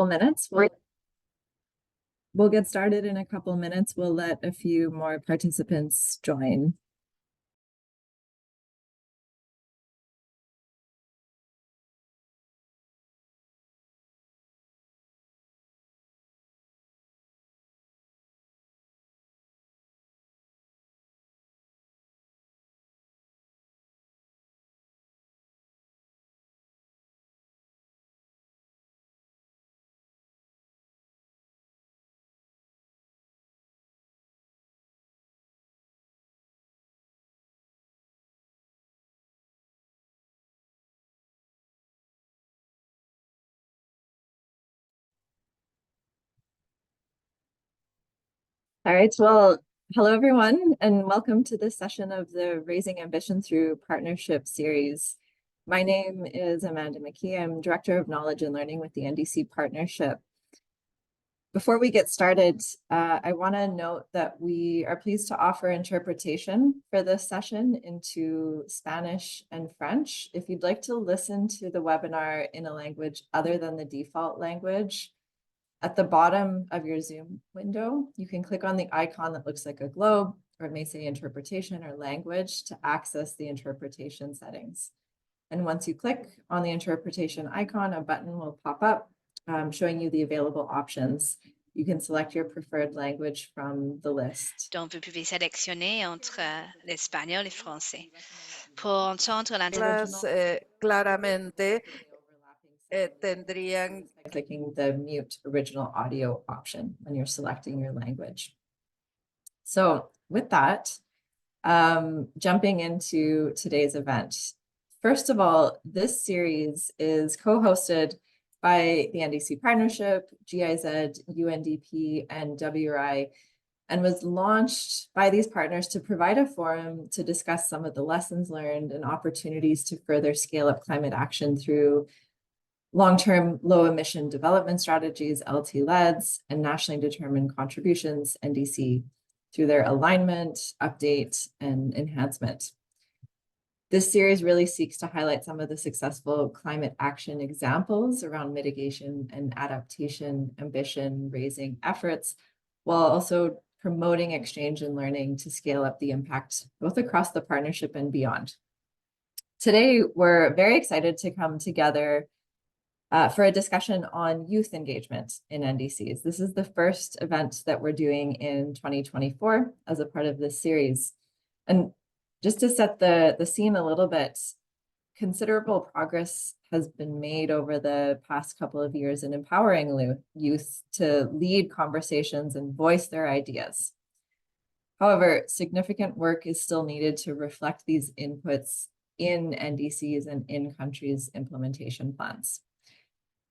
Minutes. We'll get started in a couple minutes. We'll let a few more participants join. All right, well, hello everyone, and welcome to this session of the Raising Ambition Through Partnership series. My name is Amanda McKee. I'm Director of Knowledge and Learning with the NDC Partnership. Before we get started, I want to note that we are pleased to offer interpretation for this session into Spanish and French. If you'd like to listen to the webinar in a language other than the default language, at the bottom of your Zoom window, you can click on the icon that looks like a globe, or it may say interpretation or language, to access the interpretation settings. And once you click on the interpretation icon, a button will pop up showing you the available options. You can select your preferred language from the list. Donc, vous pouvez sélectionner entre l'espagnol et le français. Pour entendre claramente tendrían clicking the mute original audio option when you're selecting your language. So with that, jumping into today's event. First of all, this series is co-hosted by the NDC Partnership, GIZ, UNDP, and WRI, and was launched by these partners to provide a forum to discuss some of the lessons learned and opportunities to further scale up climate action through long-term low-emission development strategies, LT-LEDs, and nationally determined contributions, NDC, through their alignment, update, and enhancement. This series really seeks to highlight some of the successful climate action examples around mitigation and adaptation, ambition-raising efforts, while also promoting exchange and learning to scale up the impact both across the partnership and beyond. Today, we're very excited to come together for a discussion on youth engagement in NDCs. This is the first event that we're doing in 2024 as a part of this series. And just to set the scene a little bit, considerable progress has been made over the past couple of years in empowering youth to lead conversations and voice their ideas. However, significant work is still needed to reflect these inputs in NDCs and in countries' implementation plans.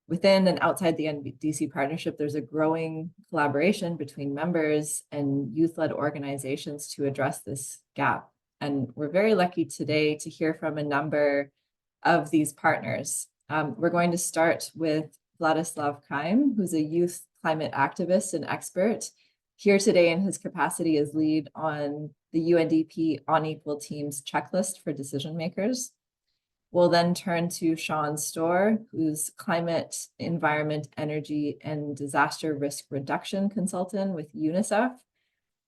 Within and outside the NDC partnership, there's a growing collaboration between members and youth-led organizations to address this gap. And we're very lucky today to hear from a number of these partners. We're going to start with Vladislav Kaim, who's a youth climate activist and expert, here today in his capacity as lead on the UNDP On-Equal Teams checklist for decision makers. We'll then turn to Sean Storr, who's climate, environment, energy, and disaster risk reduction consultant with UNICEF,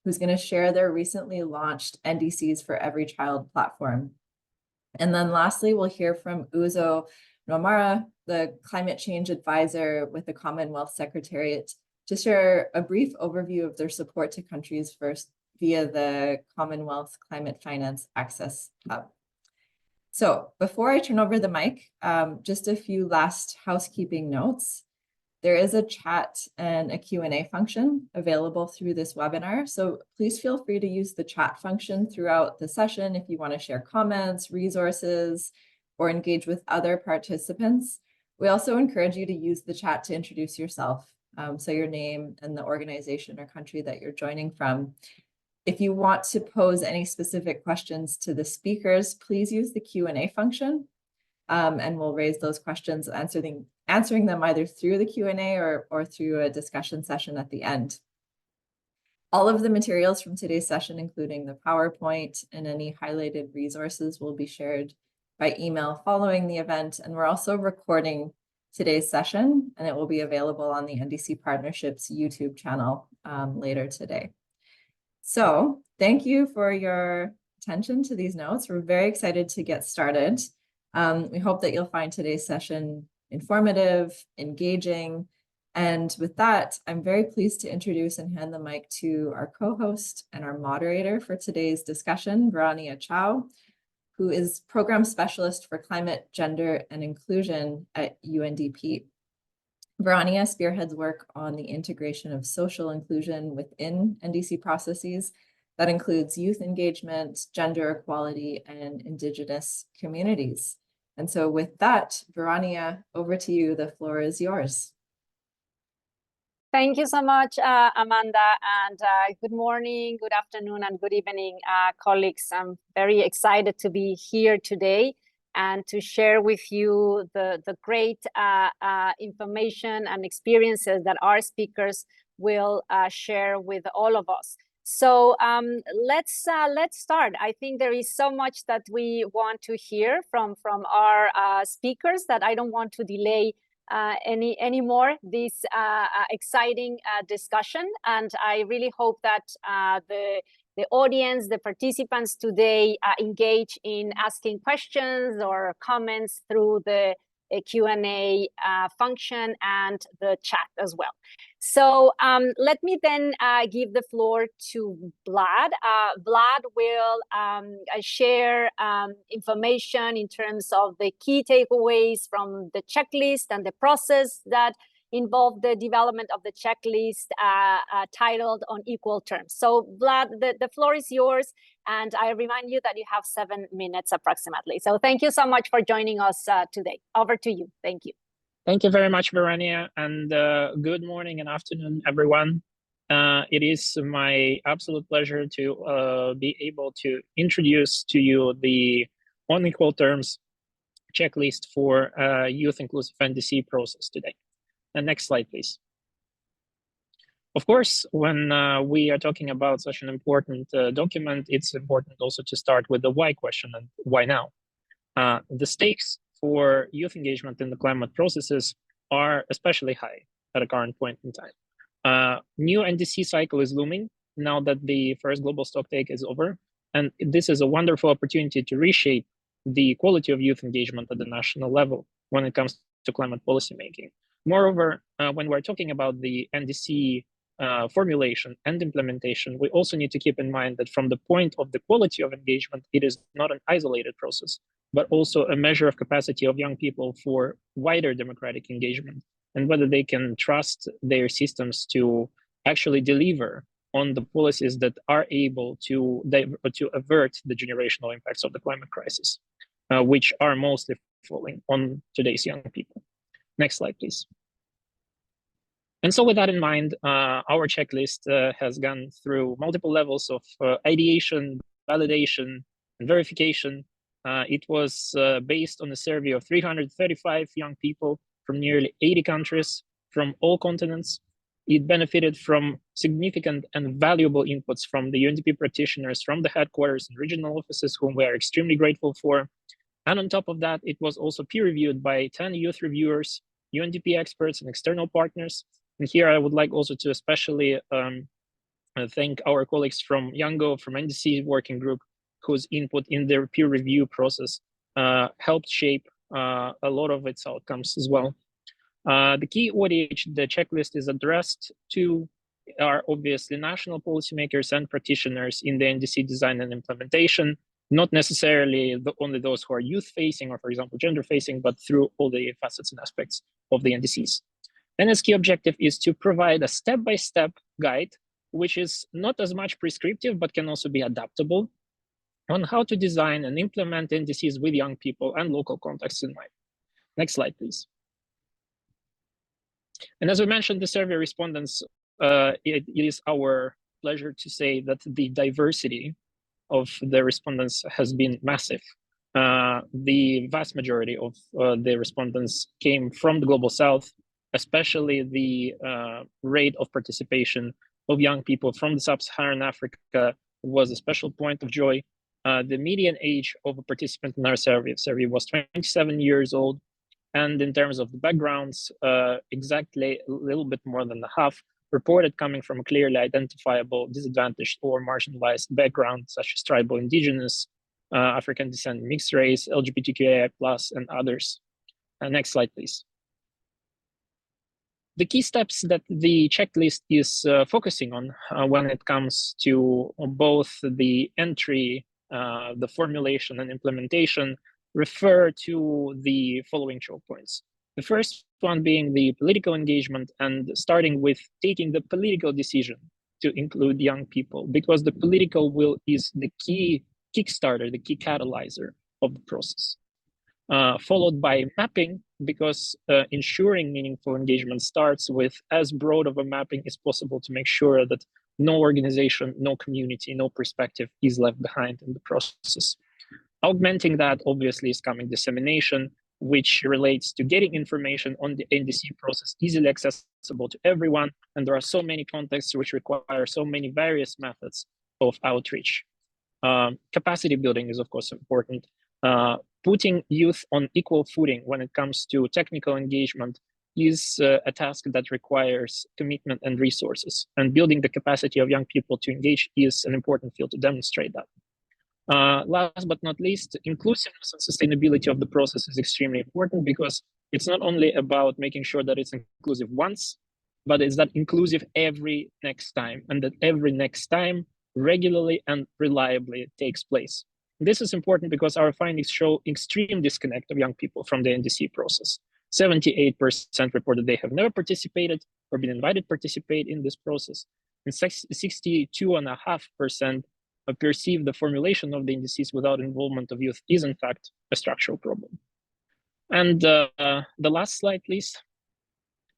who's going to share their recently launched NDCs for Every Child platform. And then lastly, we'll hear from Uzo Nomara, the climate change advisor with the Commonwealth Secretariat, to share a brief overview of their support to countries first via the Commonwealth Climate Finance Access Hub. So before I turn over the mic, just a few last housekeeping notes. There is a chat and a Q&A function available through this webinar. So please feel free to use the chat function throughout the session if you want to share comments, resources, or engage with other participants. We also encourage you to use the chat to introduce yourself. So your name and the organization or country that you're joining from. If you want to pose any specific questions to the speakers, please use the Q&A function, and we'll raise those questions, answering them either through the Q&A or through a discussion session at the end. All of the materials from today's session, including the PowerPoint and any highlighted resources, will be shared by email following the event, and we're also recording today's session, and it will be available on the NDC Partnership's YouTube channel later today. So thank you for your attention to these notes. We're very excited to get started. We hope that you'll find today's session informative, engaging, and with that, I'm very pleased to introduce and hand the mic to our co-host and our moderator for today's discussion, Verania Chow, who is Program Specialist for Climate, Gender, and Inclusion at UNDP. Verania spearheads work on the integration of social inclusion within NDC processes that includes youth engagement, gender equality, and Indigenous communities. And so with that, Verania, over to you. The floor is yours. Thank you so much, Amanda, and good morning, good afternoon, and good evening, colleagues. I'm very excited to be here today and to share with you the great information and experiences that our speakers will share with all of us. So let's start. I think there is so much that we want to hear from our speakers that I don't want to delay anymore this exciting discussion, and I really hope that the audience, the participants today engage in asking questions or comments through the Q&A function and the chat as well. So let me then give the floor to Vlad. Vlad will share information in terms of the key takeaways from the checklist and the process that involved the development of the checklist titled On Equal Terms. So Vlad, the floor is yours, and I remind you that you have 7 minutes approximately. So thank you so much for joining us today. Over to you. Thank you. Thank you very much, Verania, and good morning and afternoon, everyone. It is my absolute pleasure to be able to introduce to you the On Equal Terms checklist for Youth Inclusive NDC process today. And next slide, please. Of course, when we are talking about such an important document, it's important also to start with the why question and why now. The stakes for youth engagement in the climate processes are especially high at a current point in time. New NDC cycle is looming now that the first global stocktake is over, and this is a wonderful opportunity to reshape the quality of youth engagement at the national level when it comes to climate policymaking. Moreover, when we're talking about the NDC formulation and implementation, we also need to keep in mind that from the point of the quality of engagement, it is not an isolated process, but also a measure of capacity of young people for wider democratic engagement and whether they can trust their systems to actually deliver on the policies that are able to avert the generational impacts of the climate crisis, which are mostly falling on today's young people. Next slide, please. And so with that in mind, our checklist has gone through multiple levels of ideation, validation, and verification. It was based on a survey of 335 young people from nearly 80 countries from all continents. It benefited from significant and valuable inputs from the UNDP practitioners, from the headquarters and regional offices, whom we are extremely grateful for. And on top of that, it was also peer-reviewed by 10 youth reviewers, UNDP experts, and external partners. And here I would like also to especially thank our colleagues from Yango, from NDC working group, whose input in their peer review process helped shape a lot of its outcomes as well. The key audience the checklist is addressed to are obviously national policymakers and practitioners in the NDC design and implementation, not necessarily only those who are youth-facing or, for example, gender-facing, but through all the facets and aspects of the NDCs. And its key objective is to provide a step-by-step guide, which is not as much prescriptive, but can also be adaptable on how to design and implement NDCs with young people and local contexts in mind. Next slide, please. And as we mentioned, the survey respondents, it is our pleasure to say that the diversity of the respondents has been massive. The vast majority of the respondents came from the Global South, especially the rate of participation of young people from the Sub-Saharan Africa was a special point of joy. The median age of a participant in our survey was 27 years old, And in terms of the backgrounds, exactly a little bit more than the half reported coming from a clearly identifiable disadvantaged or marginalized background, such as tribal, indigenous, African descent, mixed race, LGBTQIA+, and others. Next slide, please. The key steps that the checklist is focusing on when it comes to both the entry, the formulation, and implementation refer to the following choke points. The first one being the political engagement, and starting with taking the political decision to include young people, because the political will is the key kickstarter, the key catalyzer of the process. Followed by mapping, because ensuring meaningful engagement starts with as broad of a mapping as possible to make sure that no organization, no community, no perspective is left behind in the process. Augmenting that, obviously, is coming dissemination, which relates to getting information on the NDC process easily accessible to everyone. And there are so many contexts which require so many various methods of outreach. Capacity building is, of course, important. Putting youth on equal footing when it comes to technical engagement is a task that requires commitment and resources. And building the capacity of young people to engage is an important field to demonstrate that. Last but not least, inclusiveness and sustainability of the process is extremely important, because it's not only about making sure that it's inclusive once, but it's that inclusive every next time, and that every next time regularly and reliably takes place. This is important because our findings show extreme disconnect of young people from the NDC process. 78% reported they have never participated or been invited to participate in this process, and 62.5% perceive the formulation of the NDCs without involvement of youth is in fact a structural problem. And the last slide, please.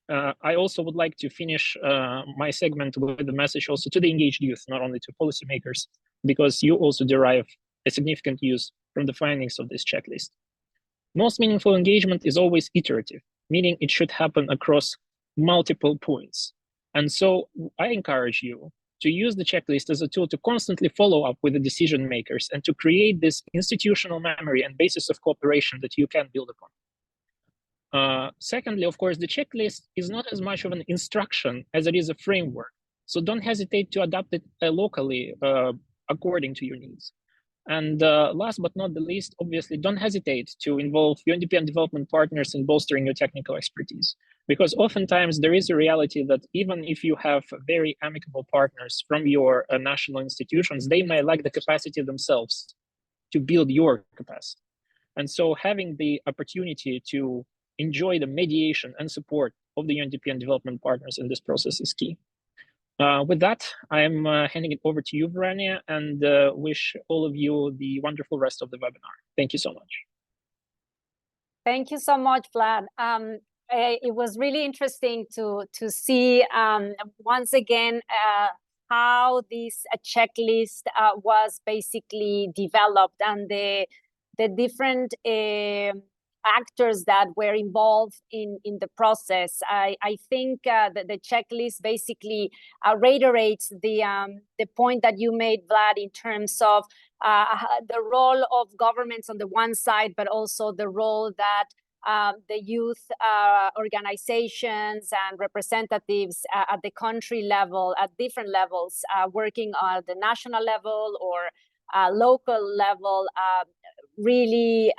I also would like to finish my segment with a message also to the engaged youth, not only to policymakers, because you also derive a significant use from the findings of this checklist. Most meaningful engagement is always iterative, meaning it should happen across multiple points. And so I encourage you to use the checklist as a tool to constantly follow up with the decision makers and to create this institutional memory and basis of cooperation that you can build upon. Secondly, of course, the checklist is not as much of an instruction as it is a framework. So don't hesitate to adapt it locally according to your needs. And last but not the least, obviously, don't hesitate to involve UNDP and development partners in bolstering your technical expertise. Because oftentimes there is a reality that even if you have very amicable partners from your national institutions, they may lack the capacity themselves to build your capacity. And so having the opportunity to enjoy the mediation and support of the UNDP and development partners in this process is key. With that, I'm handing it over to you, Verania, and wish all of you the wonderful rest of the webinar. Thank you so much. Thank you so much, Vlad. It was really interesting to see once again how this checklist was basically developed, and the different actors that were involved in the process. I think that the checklist basically reiterates the point that you made, Vlad, in terms of the role of governments on the one side, but also the role that the youth organizations and representatives at the country level, at different levels, working on the national level or local level, really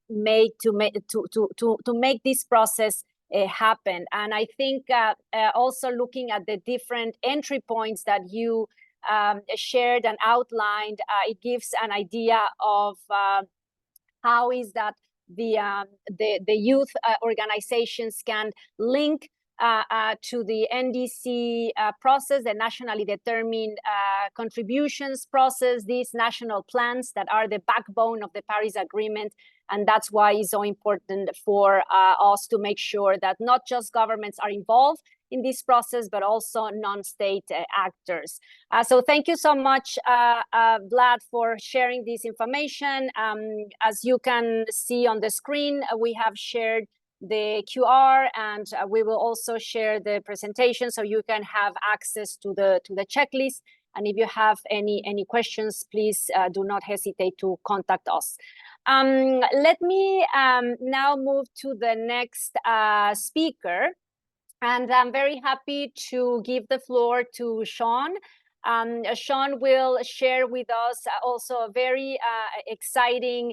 make this process happen. And I think also looking at the different entry points that you shared and outlined, it gives an idea of how is that the youth organizations can link to the NDC process, the nationally determined contributions process, these national plans that are the backbone of the Paris Agreement. And that's why it's so important for us to make sure that not just governments are involved in this process, but also non-state actors. So thank you so much, Vlad, for sharing this information. As you can see on the screen, we have shared the QR, and we will also share the presentation so you can have access to the checklist And if you have any questions, please do not hesitate to contact us. Let me now move to the next speaker. And I'm very happy to give the floor to Sean. Sean will share with us also a very exciting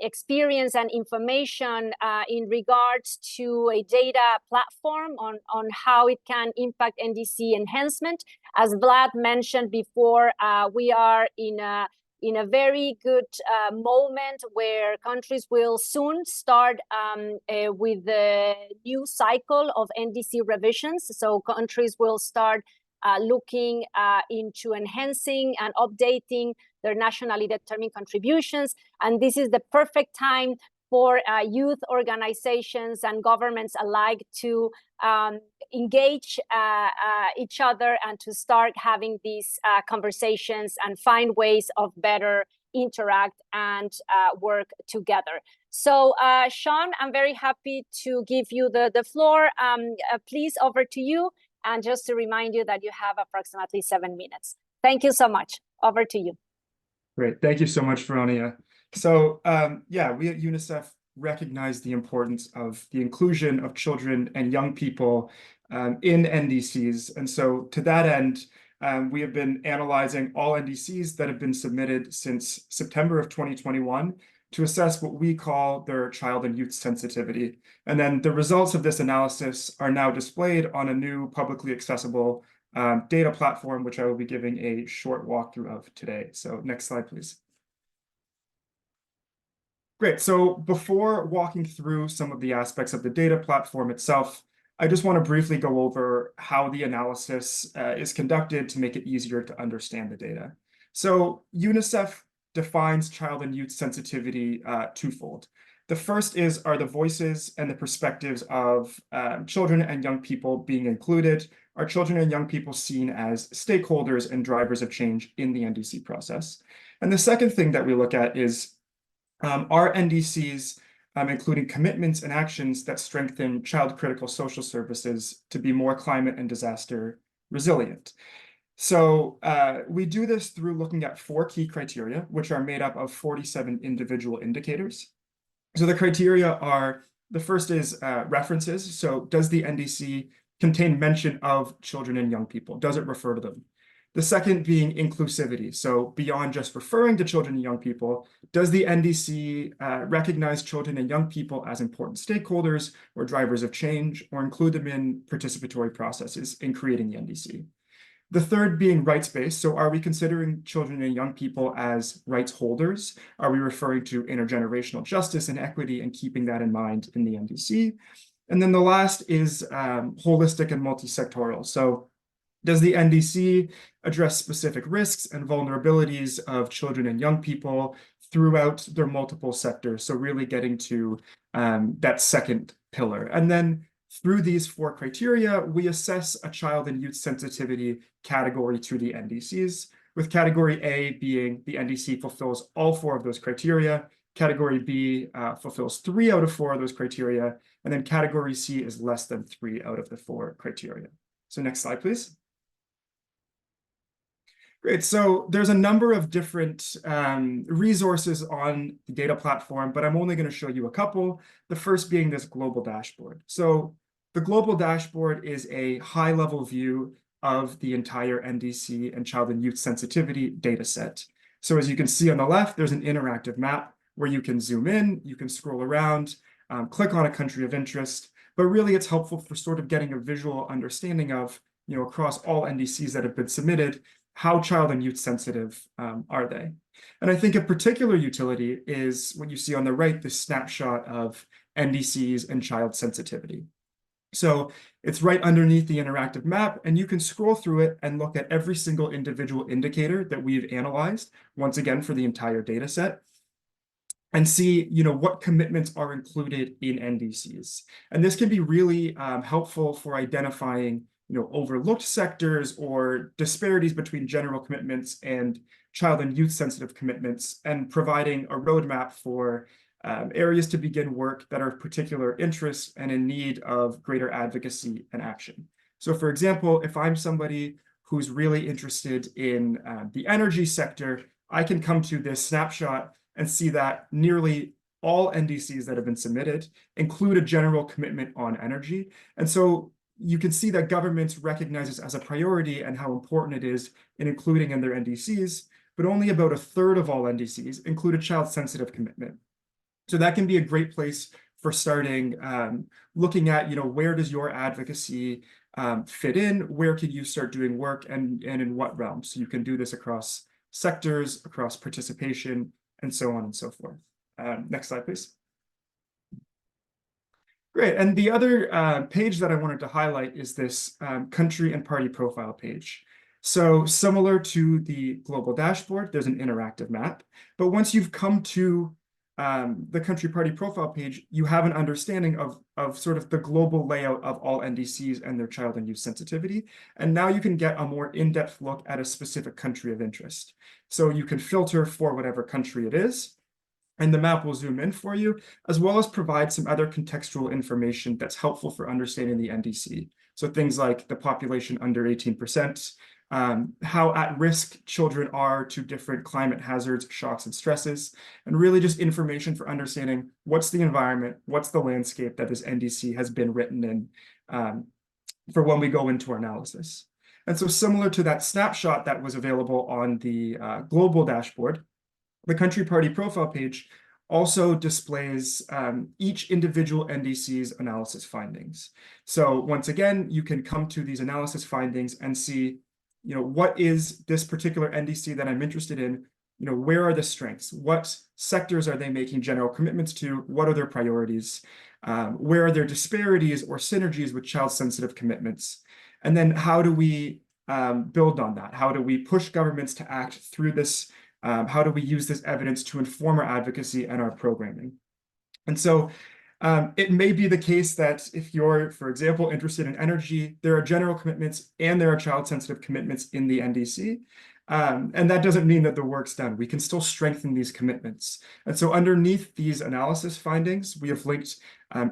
experience and information in regards to a data platform on how it can impact NDC enhancement. As Vlad mentioned before, we are in a very good moment where countries will soon start with the new cycle of NDC revisions. So countries will start looking into enhancing and updating their nationally determined contributions. And this is the perfect time for youth organizations and governments alike to engage each other and to start having these conversations and find ways of better interact and work together. So Sean, I'm very happy to give you the floor. Please, over to you. And just to remind you that you have approximately 7 minutes. Thank you so much. Over to you. Great. Thank you so much, Veronia. So yeah, we at UNICEF recognize the importance of the inclusion of children and young people in NDCs. And so to that end, we have been analyzing all NDCs that have been submitted since September of 2021 to assess what we call their child and youth sensitivity. And then the results of this analysis are now displayed on a new publicly accessible data platform, which I will be giving a short walkthrough of today. So next slide, please. Great. So before walking through some of the aspects of the data platform itself, I just want to briefly go over how the analysis is conducted to make it easier to understand the data. So UNICEF defines child and youth sensitivity twofold. The first are the voices and the perspectives of children and young people being included. Are children and young people seen as stakeholders and drivers of change in the NDC process? And the second thing that we look at is, are NDCs including commitments and actions that strengthen child-critical social services to be more climate and disaster resilient? So we do this through looking at 4 key criteria, which are made up of 47 individual indicators. So the criteria are, the first is references. So does the NDC contain mention of children and young people? Does it refer to them? The second being inclusivity. So beyond just referring to children and young people, does the NDC recognize children and young people as important stakeholders or drivers of change, or include them in participatory processes in creating the NDC? The third being rights-based. So are we considering children and young people as rights holders? Are we referring to intergenerational justice and equity and keeping that in mind in the NDC? And then the last is holistic and multi-sectoral. So does the NDC address specific risks and vulnerabilities of children and young people throughout their multiple sectors? So really getting to that second pillar. And then through these 4 criteria, we assess a child and youth sensitivity category to the NDCs, with category A being the NDC fulfills all 4 of those criteria, category B fulfills 3 out of 4 of those criteria, and then category C is less than 3 out of the 4 criteria. So next slide, please. Great. So there's a number of different resources on the data platform, but I'm only going to show you a couple. The first being this global dashboard. So the global dashboard is a high-level view of the entire NDC and child and youth sensitivity data set. So as you can see on the left, there's an interactive map where you can zoom in, you can scroll around, click on a country of interest, but really it's helpful for sort of getting a visual understanding of, across all NDCs that have been submitted, how child and youth sensitive are they? And I think a particular utility is what you see on the right, this snapshot of NDCs and child sensitivity. So it's right underneath the interactive map, and you can scroll through it and look at every single individual indicator that we've analyzed, once again, for the entire data set, and see, what commitments are included in NDCs. And this can be really helpful for identifying overlooked sectors or disparities between general commitments and child and youth sensitive commitments, and providing a roadmap for areas to begin work that are of particular interest and in need of greater advocacy and action. So for example, if I'm somebody who's really interested in the energy sector, I can come to this snapshot and see that nearly all NDCs that have been submitted include a general commitment on energy. And so you can see that governments recognize this as a priority and how important it is in including in their NDCs, but only about a third of all NDCs include a child-sensitive commitment. So that can be a great place for starting looking at, where does your advocacy fit in? Where can you start doing work, and in what realms? So you can do this across sectors, across participation, and so on and so forth. Next slide, please. Great, and the other page that I wanted to highlight is this country and party profile page. So similar to the global dashboard, there's an interactive map, but once you've come to the country party profile page, you have an understanding of sort of the global layout of all NDCs and their child and youth sensitivity. And now you can get a more in-depth look at a specific country of interest. So you can filter for whatever country it is, and the map will zoom in for you, as well as provide some other contextual information that's helpful for understanding the NDC. So things like the population under 18%, how at risk children are to different climate hazards, shocks, and stresses, and really just information for understanding what's the environment, what's the landscape that this NDC has been written in for when we go into our analysis. And so similar to that snapshot that was available on the global dashboard, the country party profile page also displays each individual NDC's analysis findings. So once again, you can come to these analysis findings and see, what is this particular NDC that I'm interested in? Where are the strengths? What sectors are they making general commitments to? What are their priorities? Where are there disparities or synergies with child-sensitive commitments? And then how do we build on that? How do we push governments to act through this? How do we use this evidence to inform our advocacy and our programming? And so it may be the case that if you're, for example, interested in energy, there are general commitments and there are child-sensitive commitments in the NDC. And that doesn't mean that the work's done. We can still strengthen these commitments. And so underneath these analysis findings, we have linked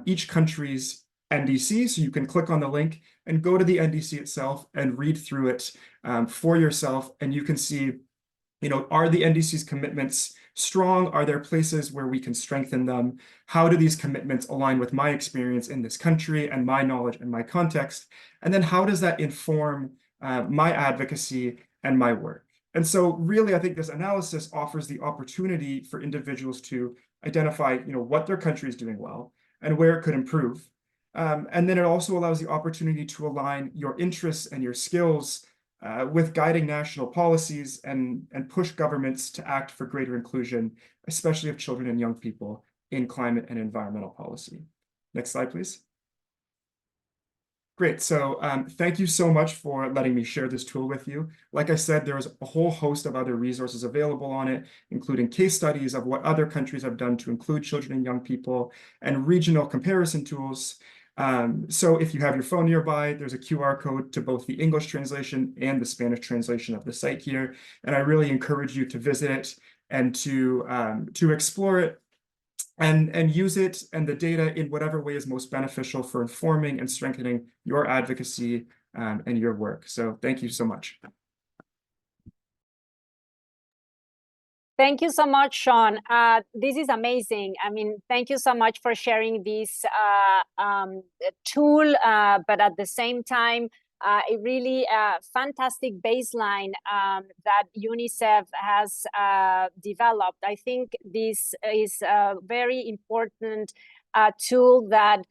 each country's NDC. So you can click on the link and go to the NDC itself and read through it for yourself. And you can see, are the NDC's commitments strong? Are there places where we can strengthen them? How do these commitments align with my experience in this country and my knowledge and my context? And then how does that inform my advocacy and my work? And so really, I think this analysis offers the opportunity for individuals to identify, what their country is doing well and where it could improve. And then it also allows the opportunity to align your interests and your skills with guiding national policies and push governments to act for greater inclusion, especially of children and young people in climate and environmental policy. Next slide, please. Great, so thank you so much for letting me share this tool with you. Like I said, there's a whole host of other resources available on it, including case studies of what other countries have done to include children and young people, and regional comparison tools. So if you have your phone nearby, there's a QR code to both the English translation and the Spanish translation of the site here. And I really encourage you to visit it and to explore it and use it and the data in whatever way is most beneficial for informing and strengthening your advocacy and your work. So thank you so much. Thank you so much, Sean. This is amazing. I mean, thank you so much for sharing this tool, but at the same time, a really fantastic baseline that UNICEF has developed. I think this is a very important tool that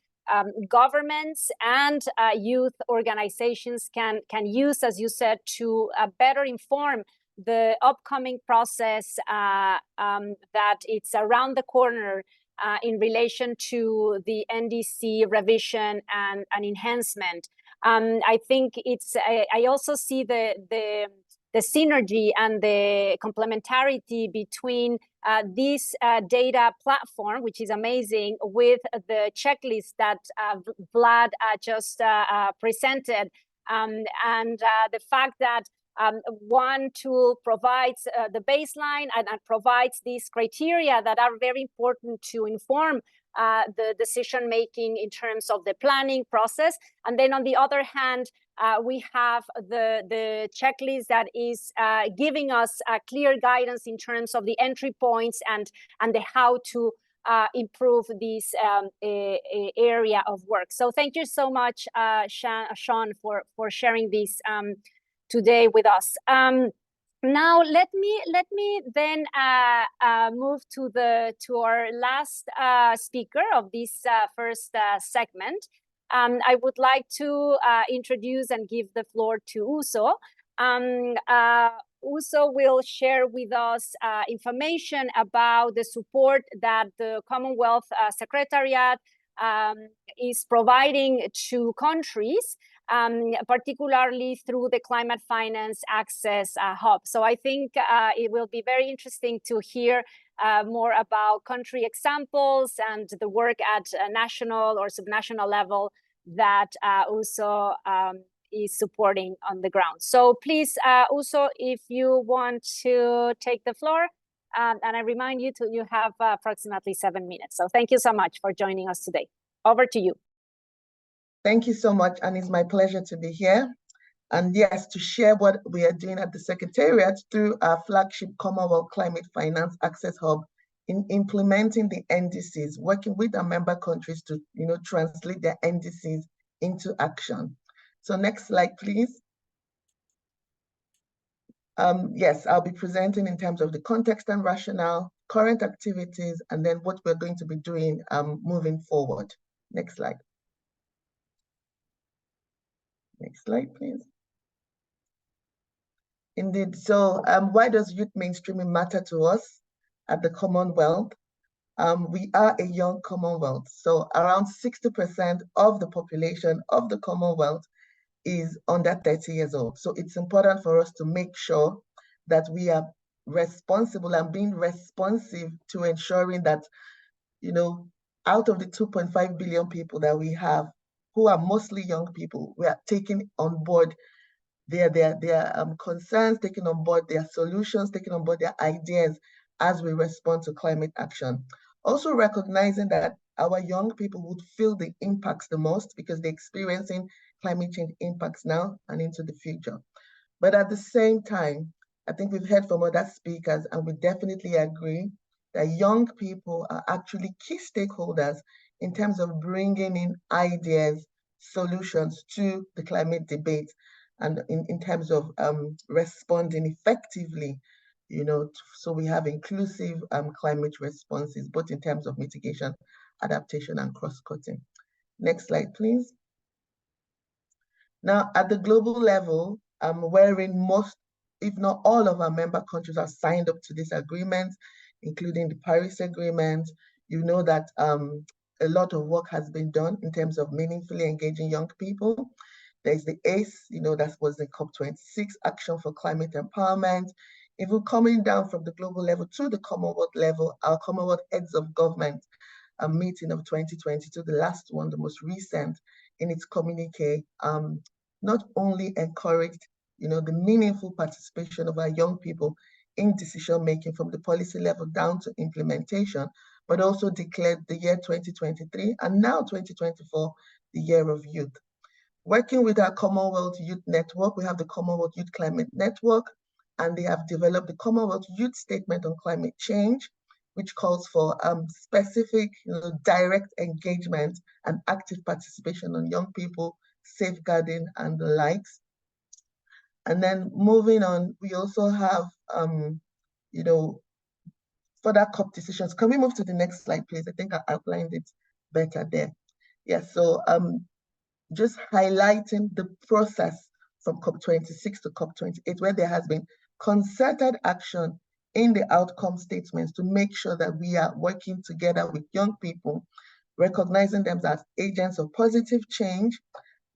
governments and youth organizations can use, as you said, to better inform the upcoming process that it's around the corner in relation to the NDC revision and enhancement. I think it's. I also see the synergy and the complementarity between this data platform, which is amazing, with the checklist that Vlad just presented, and the fact that one tool provides the baseline and provides these criteria that are very important to inform the decision making in terms of the planning process. And then on the other hand, we have the checklist that is giving us clear guidance in terms of the entry points and the how to improve this area of work. So thank you so much, Sean, for sharing this today with us. Now let me then move to our last speaker of this first segment. I would like to introduce and give the floor to Uso. Uso will share with us information about the support that the Commonwealth Secretariat is providing to countries, particularly through the Climate Finance Access Hub. So I think it will be very interesting to hear more about country examples and the work at a national or subnational level that Uso is supporting on the ground. So please, Uso, if you want to take the floor, and I remind you you have approximately 7 minutes. So thank you so much for joining us today. Over to you. Thank you so much, and it's my pleasure to be here. And yes, to share what we are doing at the Secretariat through our flagship Commonwealth Climate Finance Access Hub in implementing the NDCs, working with our member countries to translate their NDCs into action. So next slide, please. Yes, I'll be presenting in terms of the context and rationale, current activities, and then what we're going to be doing moving forward. Next slide. Next slide, please. Indeed. So why does youth mainstreaming matter to us at the Commonwealth? We are a young Commonwealth. So around 60% of the population of the Commonwealth is under 30 years old. So it's important for us to make sure that we are responsible and being responsive to ensuring that, out of the 2.5 billion people that we have, who are mostly young people, we are taking on board their concerns, taking on board their solutions, taking on board their ideas as we respond to climate action. Also recognizing that our young people would feel the impacts the most because they're experiencing climate change impacts now and into the future. But at the same time, I think we've heard from other speakers, and we definitely agree that young people are actually key stakeholders in terms of bringing in ideas, solutions to the climate debate, and in terms of responding effectively, so we have inclusive climate responses, both in terms of mitigation, adaptation, and cross-cutting. Next slide, please. Now, at the global level, wherein most, if not all of our member countries have signed up to this agreement, including the Paris Agreement, you know that a lot of work has been done in terms of meaningfully engaging young people. There's the ACE, that was the COP26 Action for Climate Empowerment. If we're coming down from the global level to the Commonwealth level, our Commonwealth Heads of Government meeting of 2022, the last one, the most recent, in its communique, not only encouraged the meaningful participation of our young people in decision-making from the policy level down to implementation, but also declared the year 2023 and now 2024, the year of youth. Working with our Commonwealth Youth Network, we have the Commonwealth Youth Climate Network, and they have developed the Commonwealth Youth Statement on Climate Change, which calls for specific, direct engagement and active participation on young people, safeguarding and the likes. And then moving on, we also have, further COP decisions. Can we move to the next slide, please? I think I outlined it better there. Yes, so just highlighting the process from COP26 to COP28, where there has been concerted action in the outcome statements to make sure that we are working together with young people, recognizing them as agents of positive change,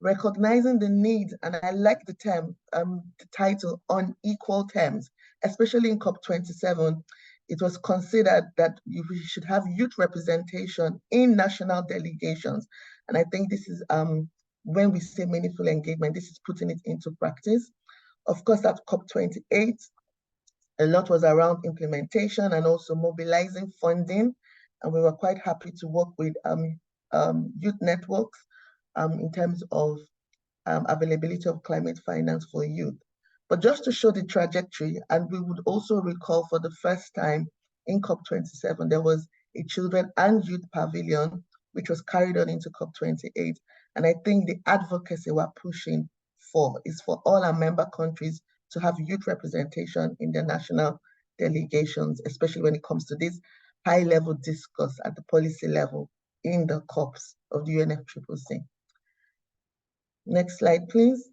recognizing the need, and I like the term, the title, on equal terms, especially in COP27. It was considered that we should have youth representation in national delegations. And I think this is, when we say meaningful engagement, this is putting it into practice. Of course, at COP28, a lot was around implementation and also mobilizing funding. And we were quite happy to work with youth networks in terms of availability of climate finance for youth. But just to show the trajectory, and we would also recall for the first time in COP27, there was a children and youth pavilion, which was carried on into COP28. And I think the advocacy we're pushing for is for all our member countries to have youth representation in their national delegations, especially when it comes to this high-level discourse at the policy level in the COPs of the UNFCCC. Next slide, please.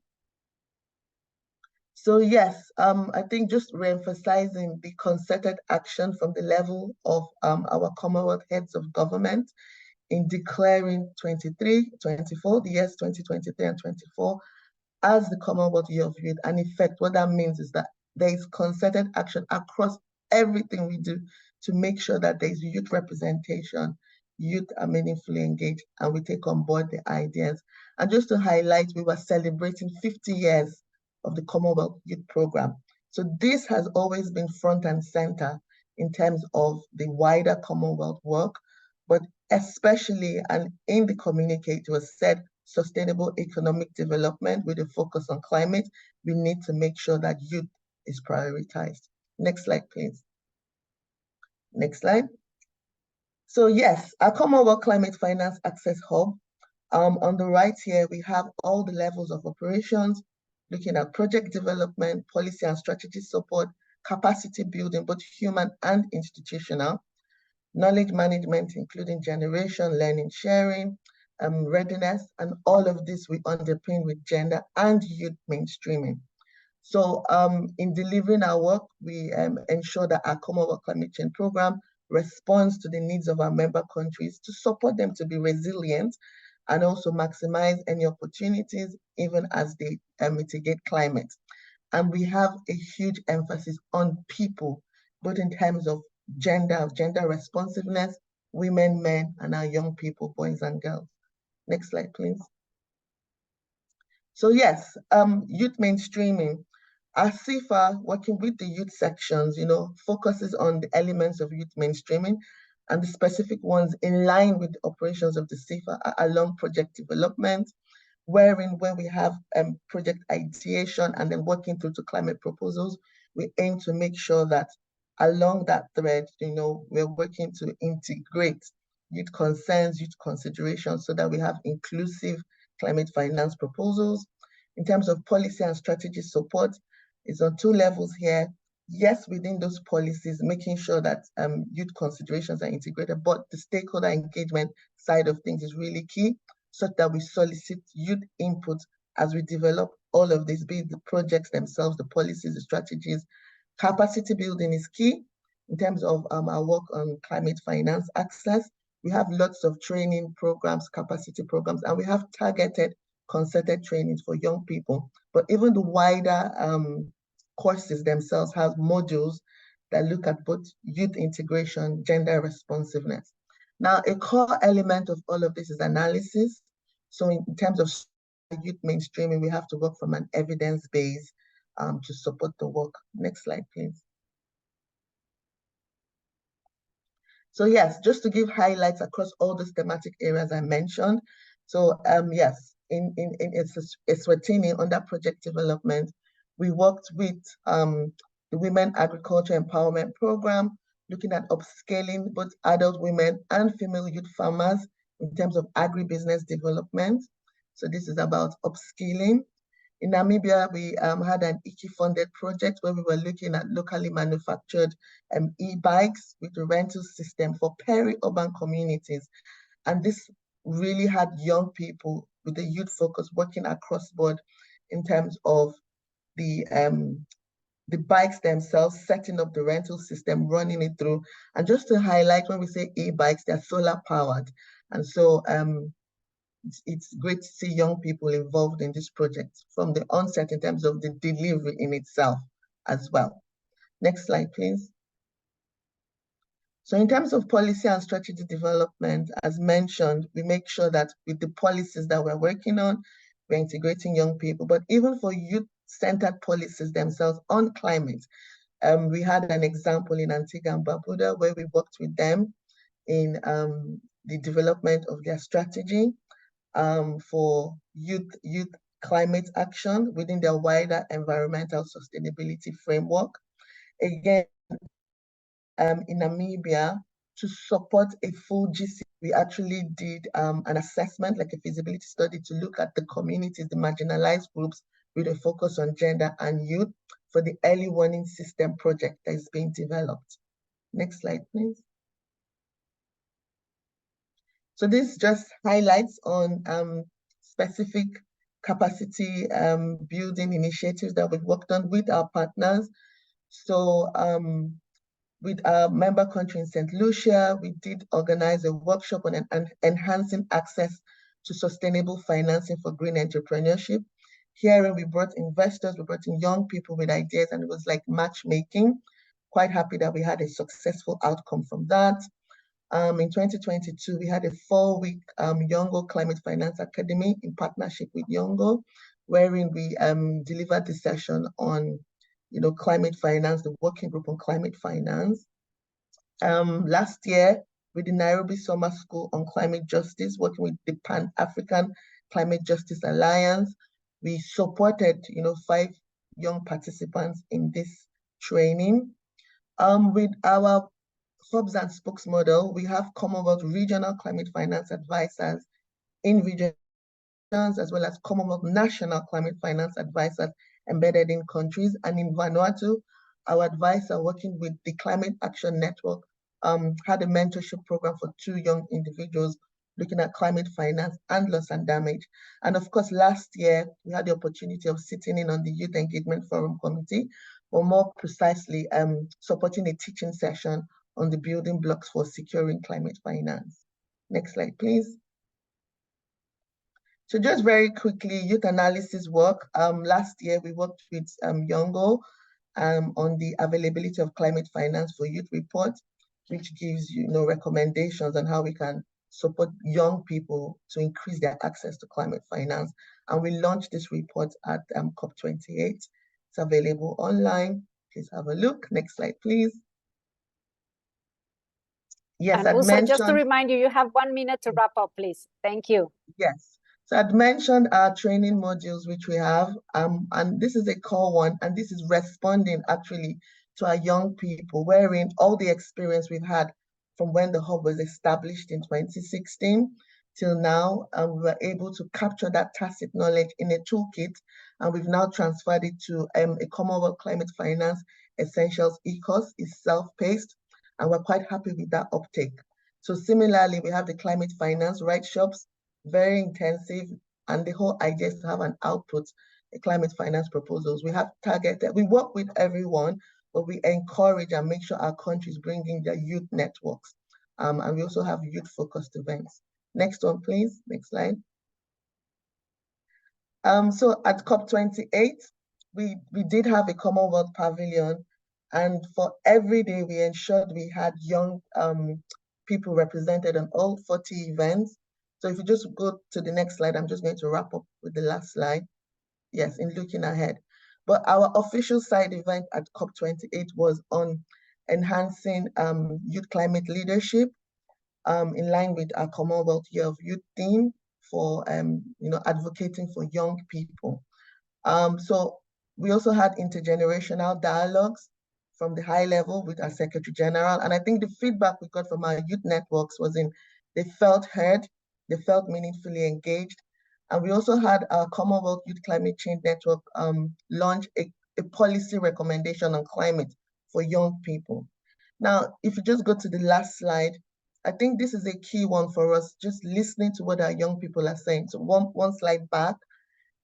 So yes, I think just re-emphasizing the concerted action from the level of our Commonwealth heads of government in declaring 24, the years 2023 and 24, as the Commonwealth Year of Youth. And in fact, what that means is that there is concerted action across everything we do to make sure that there is youth representation, youth are meaningfully engaged, and we take on board the ideas. And just to highlight, we were celebrating 50 years of the Commonwealth Youth Program. So this has always been front and center in terms of the wider Commonwealth work, but especially, and in the communique, it was said, sustainable economic development with a focus on climate, we need to make sure that youth is prioritized. Next slide, please. Next slide. So yes, our Commonwealth Climate Finance Access Hub. On the right here, we have all the levels of operations, looking at project development, policy and strategy support, capacity building, both human and institutional, knowledge management, including generation, learning, sharing, readiness, and all of this we underpin with gender and youth mainstreaming. So in delivering our work, we ensure that our Commonwealth Climate Change Program responds to the needs of our member countries to support them to be resilient and also maximize any opportunities even as they mitigate climate. And we have a huge emphasis on people, both in terms of gender responsiveness, women, men, and our young people, boys and girls. Next slide, please. So yes, youth mainstreaming. Our CIFA, working with the youth sections, focuses on the elements of youth mainstreaming and the specific ones in line with the operations of the CIFA along project development, wherein when we have project ideation and then working through to climate proposals, we aim to make sure that along that thread, we're working to integrate youth concerns, youth considerations, so that we have inclusive climate finance proposals. In terms of policy and strategy support, it's on two levels here. Yes, within those policies, making sure that youth considerations are integrated, but the stakeholder engagement side of things is really key, such that we solicit youth input as we develop all of this, be it the projects themselves, the policies, the strategies. Capacity building is key in terms of our work on climate finance access. We have lots of training programs, capacity programs, and we have targeted concerted trainings for young people. But even the wider courses themselves have modules that look at both youth integration, gender responsiveness. Now, a core element of all of this is analysis. So in terms of youth mainstreaming, we have to work from an evidence base to support the work. Next slide, please. So yes, just to give highlights across all the thematic areas I mentioned. So yes, in Eswatini under project development, we worked with the Women Agriculture Empowerment Program, looking at upscaling both adult women and female youth farmers in terms of agribusiness development. So this is about upskilling. In Namibia, we had an IKI-funded project where we were looking at locally manufactured e-bikes with a rental system for peri-urban communities. And this really had young people with the youth focus working across board in terms of the bikes themselves, setting up the rental system, running it through. And just to highlight, when we say e-bikes, they're solar powered. And so it's great to see young people involved in this project from the onset in terms of the delivery in itself as well. Next slide, please. So in terms of policy and strategy development, as mentioned, we make sure that with the policies that we're working on, we're integrating young people, but even for youth-centered policies themselves on climate, we had an example in Antigua and Barbuda where we worked with them in the development of their strategy for youth climate action within their wider environmental sustainability framework. Again, in Namibia, to support a full GC, we actually did an assessment, like a feasibility study, to look at the communities, the marginalized groups, with a focus on gender and youth for the early warning system project that is being developed. Next slide, please. So this just highlights on specific capacity building initiatives that we've worked on with our partners. So with our member country in St. Lucia, we did organize a workshop on enhancing access to sustainable financing for green entrepreneurship. Here we brought investors, we brought in young people with ideas, and it was like matchmaking. Quite happy that we had a successful outcome from that. In 2022, we had a 4-week Yongo Climate Finance Academy in partnership with Yongo, wherein we delivered the session on climate finance, the working group on climate finance. Last year, with the Nairobi Summer School on Climate Justice, working with the Pan-African Climate Justice Alliance, we supported 5 young participants in this training. With our hubs and spokes model, we have Commonwealth regional climate finance advisors in regions, as well as Commonwealth national climate finance advisors embedded in countries. And in Vanuatu, our advisor working with the Climate Action Network had a mentorship program for 2 young individuals looking at climate finance and loss and damage. And of course, last year, we had the opportunity of sitting in on the Youth Engagement Forum Committee, or more precisely, supporting a teaching session on the building blocks for securing climate finance. Next slide, please. So just very quickly, youth analysis work. Last year, we worked with Yongo on the availability of climate finance for youth report, which gives recommendations on how we can support young people to increase their access to climate finance. And we launched this report at COP28. It's available online. Please have a look. Next slide, please. Yes, and also just to remind you, you have 1 minute to wrap up, please. Thank you. Yes. So I'd mentioned our training modules, which we have, and this is a core one, and this is responding actually to our young people, wherein all the experience we've had from when the hub was established in 2016 till now, we were able to capture that tacit knowledge in a toolkit, and we've now transferred it to a Commonwealth Climate Finance Essentials e-course. Is self-paced, and we're quite happy with that uptake. So similarly, we have the climate finance write shops, very intensive, and the whole idea is to have an output, climate finance proposals. We have targeted, we work with everyone, but we encourage and make sure our countries bring in their youth networks. And we also have youth-focused events. Next one, please. Next slide. So at COP28, we did have a Commonwealth pavilion, and for every day we ensured we had young people represented on all 40 events. So if you just go to the next slide, I'm just going to wrap up with the last slide. Yes, in looking ahead. But our official side event at COP28 was on enhancing youth climate leadership in line with our Commonwealth Year of Youth theme for advocating for young people. So we also had intergenerational dialogues from the high level with our Secretary General. And I think the feedback we got from our youth networks was they felt heard, they felt meaningfully engaged. And we also had our Commonwealth Youth Climate Change Network launch a policy recommendation on climate for young people. Now, if you just go to the last slide, I think this is a key one for us, just listening to what our young people are saying. So one slide back,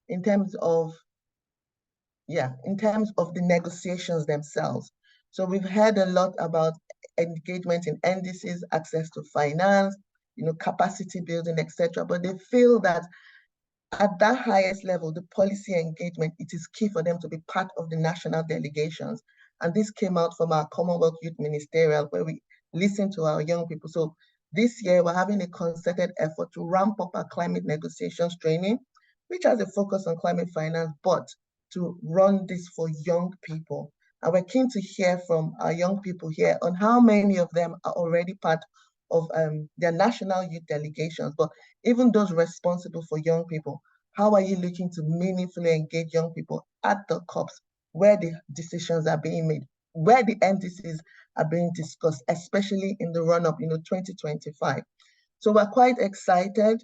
in terms of the negotiations themselves. So we've heard a lot about engagement in NDCs, access to finance, capacity building, etc. But they feel that at that highest level, the policy engagement, it is key for them to be part of the national delegations. And this came out from our Commonwealth Youth Ministerial, where we listen to our young people. So this year, we're having a concerted effort to ramp up our climate negotiations training, which has a focus on climate finance, but to run this for young people. And we're keen to hear from our young people here on how many of them are already part of their national youth delegations, but even those responsible for young people, how are you looking to meaningfully engage young people at the COPs where the decisions are being made, where the NDCs are being discussed, especially in the run-up, 2025. So we're quite excited.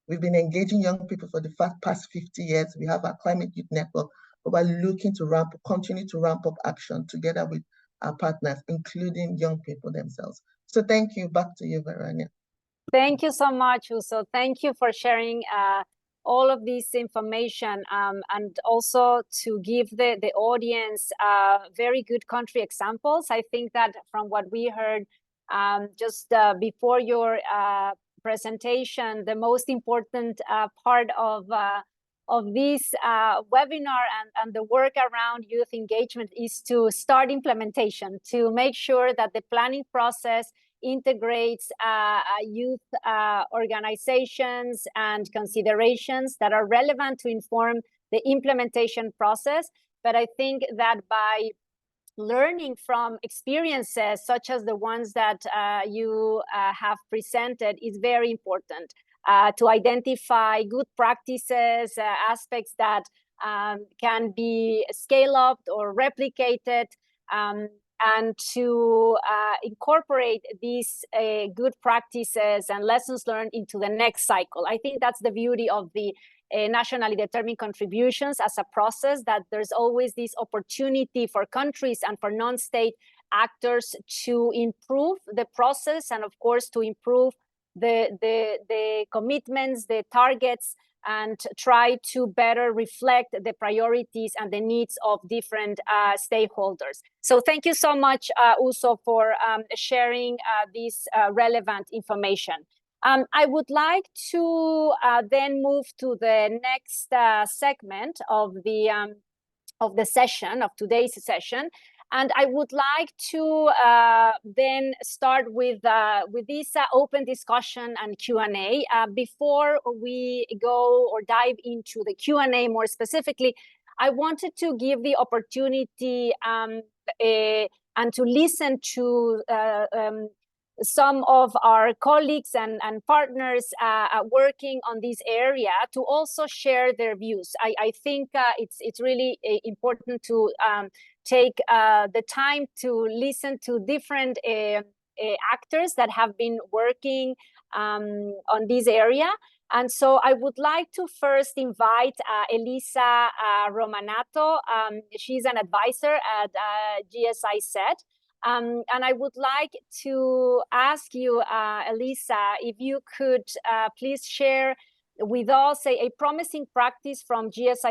We've been engaging young people for the past 50 years. We have our Climate Youth Network, but we're looking to continue to ramp up action together with our partners, including young people themselves. So thank you. Back to you, Verania. Thank you so much, Uso. Thank you for sharing all of this information and also to give the audience very good country examples. I think that from what we heard just before your presentation, the most important part of this webinar and the work around youth engagement is to start implementation, to make sure that the planning process integrates youth organizations and considerations that are relevant to inform the implementation process. But I think that by learning from experiences such as the ones that you have presented is very important to identify good practices, aspects that can be scaled up or replicated, and to incorporate these good practices and lessons learned into the next cycle. I think that's the beauty of the nationally determined contributions as a process, that there's always this opportunity for countries and for non-state actors to improve the process and, of course, to improve the commitments, the targets, and try to better reflect the priorities and the needs of different stakeholders. So thank you so much, Uso, for sharing this relevant information. I would like to then move to the next segment of the session, of today's session. And I would like to then start with this open discussion and Q&A. Before we go or dive into the Q&A more specifically, I wanted to give the opportunity and to listen to some of our colleagues and partners working on this area to also share their views. I think it's really important to take the time to listen to different actors that have been working on this area. And so I would like to first invite Elisa Romanato. She's an advisor at GIZ. And I would like to ask you, Elisa, if you could please share with us a promising practice from GIZ,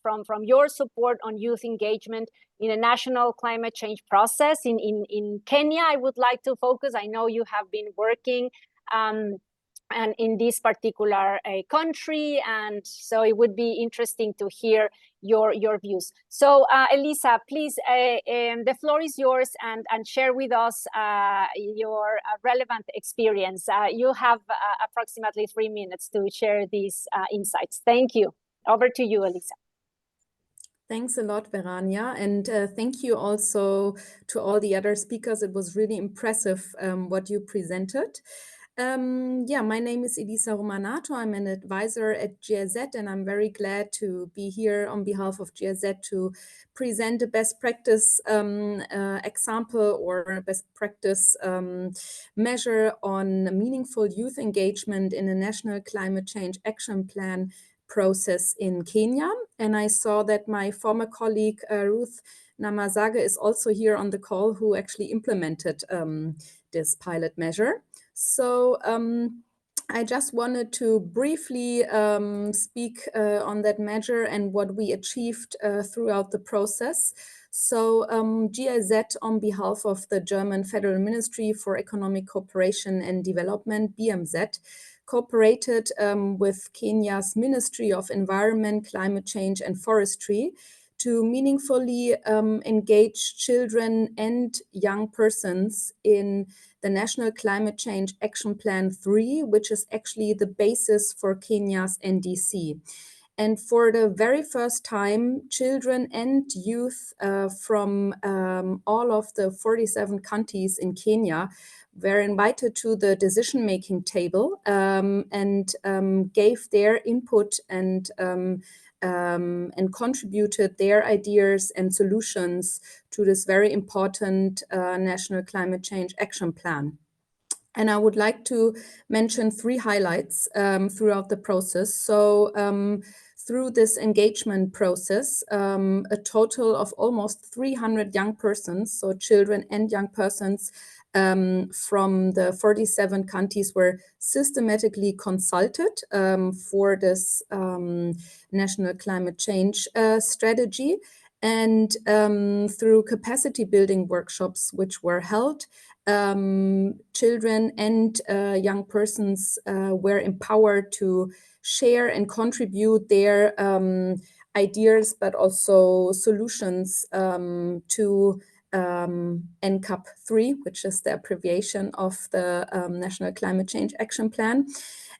from your support on youth engagement in a national climate change process. In Kenya, I would like to focus. I know you have been working and in this particular country, and so it would be interesting to hear your views. So Elisa, please, the floor is yours, and share with us your relevant experience. You have approximately 3 minutes to share these insights. Thank you. Over to you, Elisa. Thanks a lot, Verania, and thank you also to all the other speakers. It was really impressive what you presented. My name is Elisa Romanato. I'm an advisor at GIZ, and I'm very glad to be here on behalf of GIZ to present a best practice example or a best practice measure on meaningful youth engagement in a national climate change action plan process in Kenya. And I saw that my former colleague Ruth Namazage is also here on the call, who actually implemented this pilot measure. So I just wanted to briefly speak on that measure and what we achieved throughout the process. So GIZ, on behalf of the German Federal Ministry for Economic Cooperation and Development, BMZ, cooperated with Kenya's Ministry of Environment, Climate Change and Forestry to meaningfully engage children and young persons in the National Climate Change Action Plan 3, which is actually the basis for Kenya's NDC. And for the very first time, children and youth from all of the 47 counties in Kenya were invited to the decision-making table and gave their input and contributed their ideas and solutions to this very important National Climate Change Action Plan. And I would like to mention 3 highlights throughout the process. So through this engagement process, a total of almost 300 young persons, so children and young persons from the 47 countries were systematically consulted for this national climate change strategy. And through capacity building workshops which were held, children and young persons were empowered to share and contribute their ideas, but also solutions to NCAP 3, which is the abbreviation of the National Climate Change Action Plan.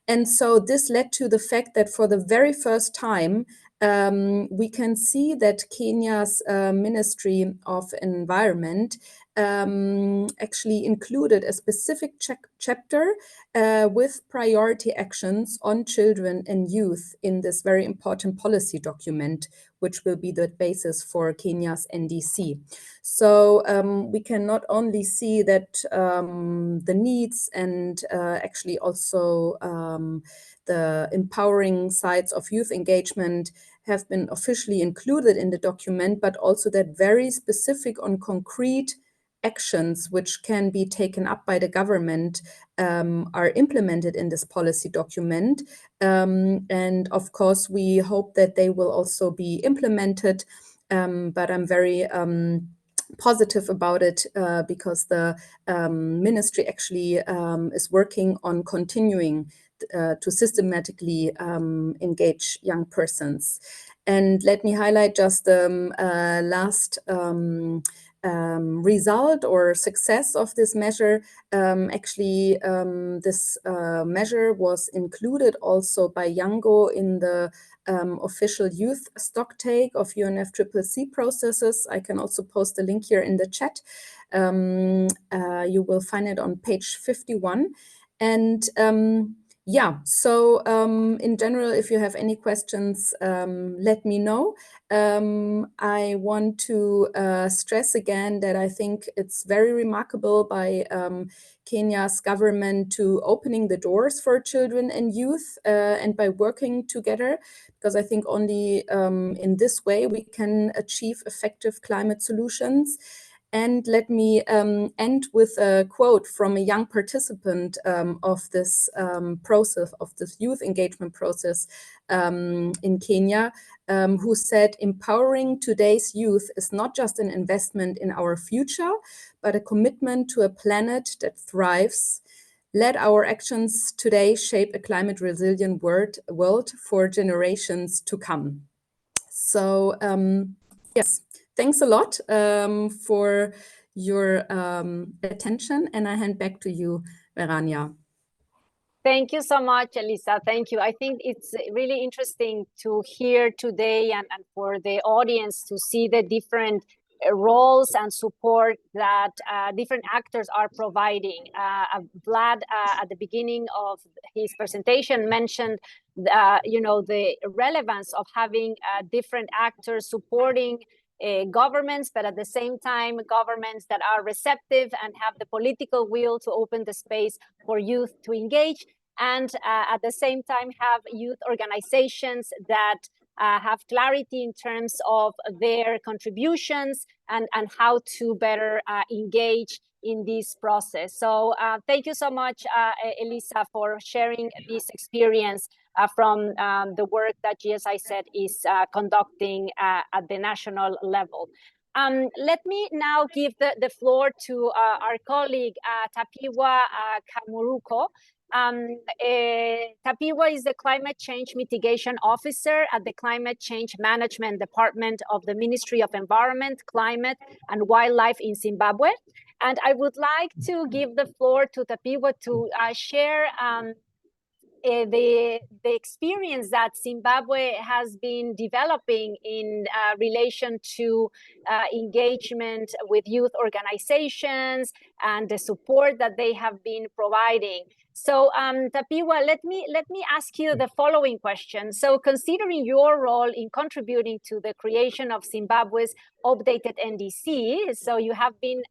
And so this led to the fact that for the very first time, we can see that Kenya's Ministry of Environment actually included a specific chapter with priority actions on children and youth in this very important policy document, which will be the basis for Kenya's NDC. So we can not only see that the needs and actually also the empowering sides of youth engagement have been officially included in the document, but also that very specific on concrete actions which can be taken up by the government are implemented in this policy document. And of course, we hope that they will also be implemented, but I'm very positive about it because the ministry actually is working on continuing to systematically engage young persons. And let me highlight just the last result or success of this measure. Actually, this measure was included also by Yango in the official youth stocktake of UNFCCC processes. I can also post a link here in the chat. You will find it on page 51. And yeah, so in general, if you have any questions, let me know. I want to stress again that I think it's very remarkable by Kenya's government to opening the doors for children and youth and by working together, because I think only in this way we can achieve effective climate solutions. And let me end with a quote from a young participant of this process, of this youth engagement process in Kenya, who said, "Empowering today's youth is not just an investment in our future, but a commitment to a planet that thrives. Let our actions today shape a climate resilient world for generations to come." So yes. Thanks a lot for your attention, and I hand back to you, Verania. Thank you so much, Elisa. Thank you. I think it's really interesting to hear today and for the audience to see the different roles and support that different actors are providing. Vlad, at the beginning of his presentation, mentioned the relevance of having different actors supporting governments, but at the same time, governments that are receptive and have the political will to open the space for youth to engage, and at the same time have youth organizations that have clarity in terms of their contributions and how to better engage in this process. So thank you so much, Elisa, for sharing this experience from the work that GSIZ is conducting at the national level. Let me now give the floor to our colleague, Tapiwa Kamuruko. Tapiwa is the Climate Change Mitigation Officer at the Climate Change Management Department of the Ministry of Environment, Climate and Wildlife in Zimbabwe. And I would like to give the floor to Tapiwa to share the experience that Zimbabwe has been developing in relation to engagement with youth organizations and the support that they have been providing. So Tapiwa, let me ask you the following question. So considering your role in contributing to the creation of Zimbabwe's updated NDC, so you have been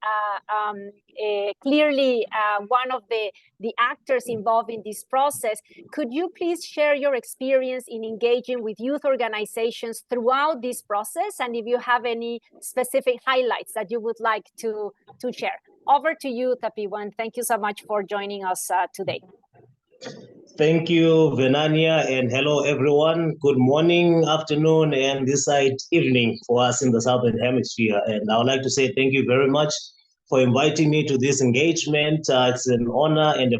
clearly one of the actors involved in this process, could you please share your experience in engaging with youth organizations throughout this process? And if you have any specific highlights that you would like to share. Over to you, Tapiwa, and thank you so much for joining us today. Thank you, Venania, and hello, everyone. Good morning, afternoon, and this side evening for us in the Southern Hemisphere. And I would like to say thank you very much for inviting me to this engagement. It's an honor and a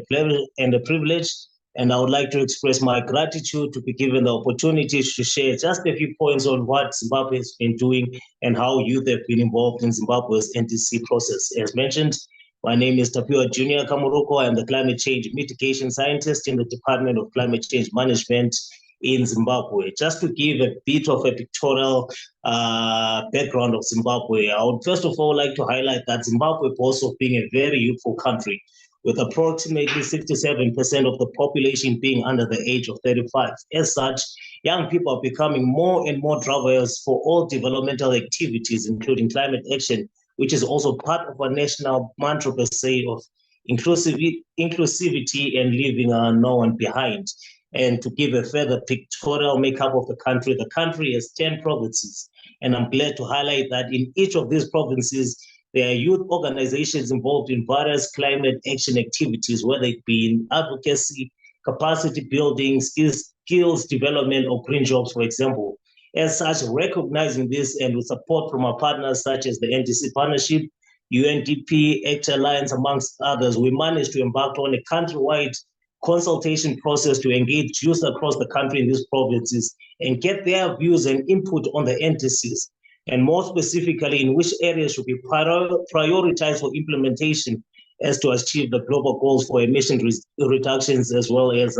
privilege. And I would like to express my gratitude to be given the opportunity to share just a few points on what Zimbabwe has been doing and how youth have been involved in Zimbabwe's NDC process. As mentioned, my name is Tapiwa Junior Kamuruko. I'm the climate change mitigation scientist in the Department of Climate Change Management in Zimbabwe. Just to give a bit of a pictorial background of Zimbabwe, I would first of all like to highlight that Zimbabwe boasts of being a very youthful country, with approximately 67% of the population being under the age of 35. As such, young people are becoming more and more drivers for all developmental activities, including climate action, which is also part of our national mantra per se of inclusivity and leaving no one behind. And to give a further pictorial makeup of the country has 10 provinces. And I'm glad to highlight that in each of these provinces, there are youth organizations involved in various climate action activities, whether it be in advocacy, capacity building, skills development, or green jobs, for example. As such, recognizing this and with support from our partners such as the NDC Partnership, UNDP, Act Alliance, amongst others, we managed to embark on a countrywide consultation process to engage youth across the country in these provinces and get their views and input on the NDCs, and more specifically in which areas should be prioritized for implementation as to achieve the global goals for emission reductions as well as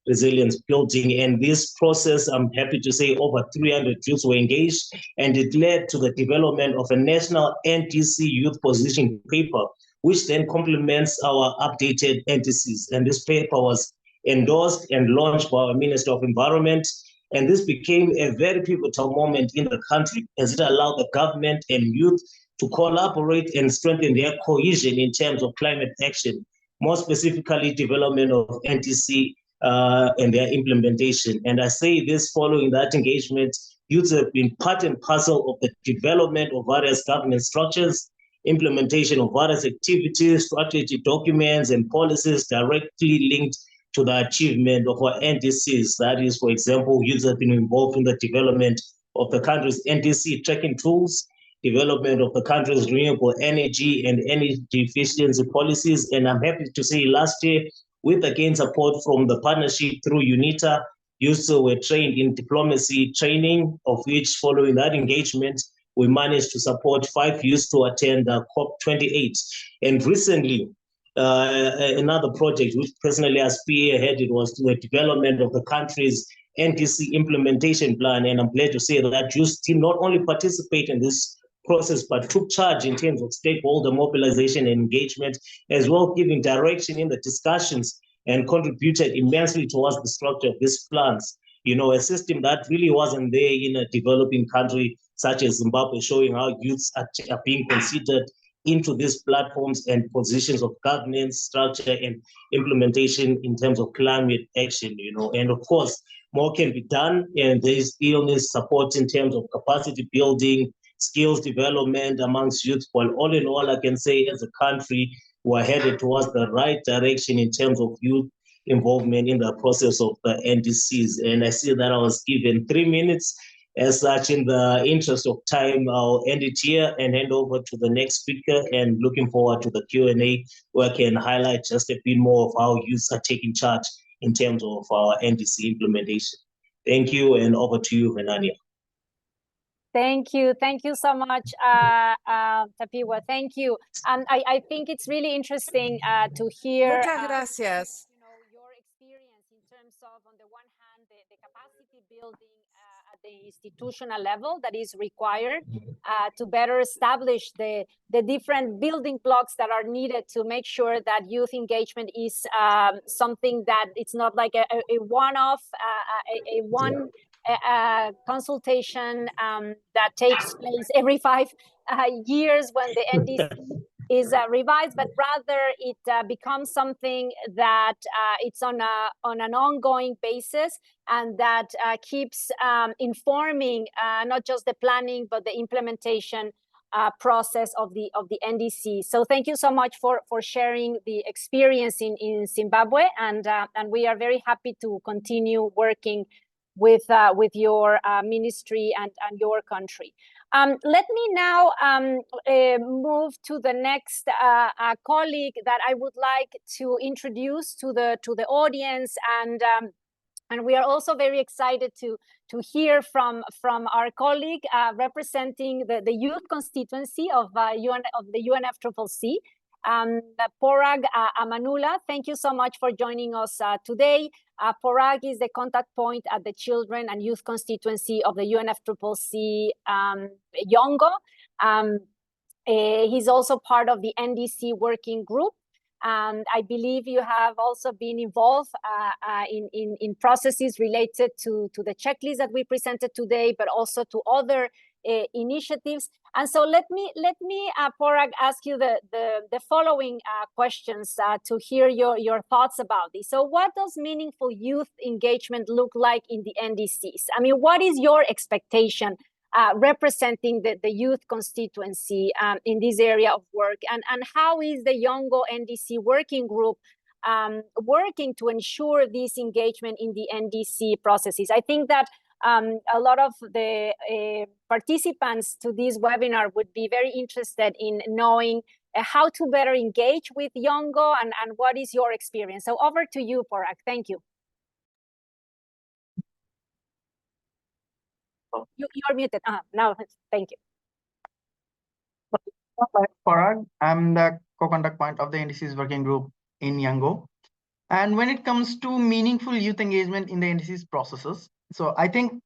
resilience building. And this process, I'm happy to say, over 300 youths were engaged, and it led to the development of a national NDC youth position paper, which then complements our updated NDCs. And this paper was endorsed and launched by our Minister of Environment. And this became a very pivotal moment in the country as it allowed the government and youth to collaborate and strengthen their cohesion in terms of climate action, more specifically development of NDC and their implementation. And I say this following that engagement, youths have been part and parcel of the development of various government structures, implementation of various activities, strategy documents, and policies directly linked to the achievement of our NDCs. That is, for example, youths have been involved in the development of the country's NDC tracking tools, development of the country's renewable energy and energy efficiency policies. And I'm happy to say last year, with again support from the partnership through UNITA, youths were trained in diplomacy training, of which following that engagement, we managed to support 5 youths to attend COP28. And recently, another project which personally I spearheaded was the development of the country's NDC implementation plan. And I'm glad to say that youth team not only participate in this process, but took charge in terms of stakeholder mobilization and engagement, as well giving direction in the discussions and contributed immensely towards the structure of these plans. You know, a system that really wasn't there in a developing country such as Zimbabwe, showing how youths are being considered into these platforms and positions of governance, structure, and implementation in terms of climate action, you know. And of course, more can be done, and there is still support in terms of capacity building, skills development amongst youth. Well, all in all, I can say as a country, we're headed towards the right direction in terms of youth involvement in the process of the NDCs. And I see that I was given 3 minutes. As such, in the interest of time, I'll end it here and hand over to the next speaker, and looking forward to the Q&A where I can highlight just a bit more of how youths are taking charge in terms of our NDC implementation. Thank you, and over to you, Venania. Thank you so much, Tapiwa. Thank you. And I think it's really interesting to hear Muchas gracias. your experience in terms building at the institutional level that is required to better establish the different building blocks that are needed to make sure that youth engagement is something that it's not like a one-off, one consultation that takes place every 5 years when the NDC is revised, but rather it becomes something that it's on an ongoing basis, and that keeps informing not just the planning but the implementation process of the NDC. So thank you so much for sharing the experience in Zimbabwe, and we are very happy to continue working with your ministry and your country. Let me now move to the next colleague that I would like to introduce to the audience, and we are also very excited to hear from our colleague representing the youth constituency of the UNFCCC, Porag Amanula. Thank you so much for joining us today. Porag is the contact point at the children and youth constituency of the UNFCCC Yongo. He's also part of the NDC working group. I believe you have also been involved in processes related to the checklist that we presented today, but also to other initiatives. And so let me Porag, ask you the following questions to hear your thoughts about this. So what does meaningful youth engagement look like in the NDCs? I mean, what is your expectation representing the youth constituency in this area of work? And how is the Yongo NDC working group working to ensure this engagement in the NDC processes? I think that a lot of the participants to this webinar would be very interested in knowing how to better engage with Yongo, and what is your experience. So over to you, Porag. Thank you. You're muted. Now, thank you. Parag, I'm the co-contact point of the NDCs working group in Yongo. And when it comes to meaningful youth engagement in the NDCs processes, so I think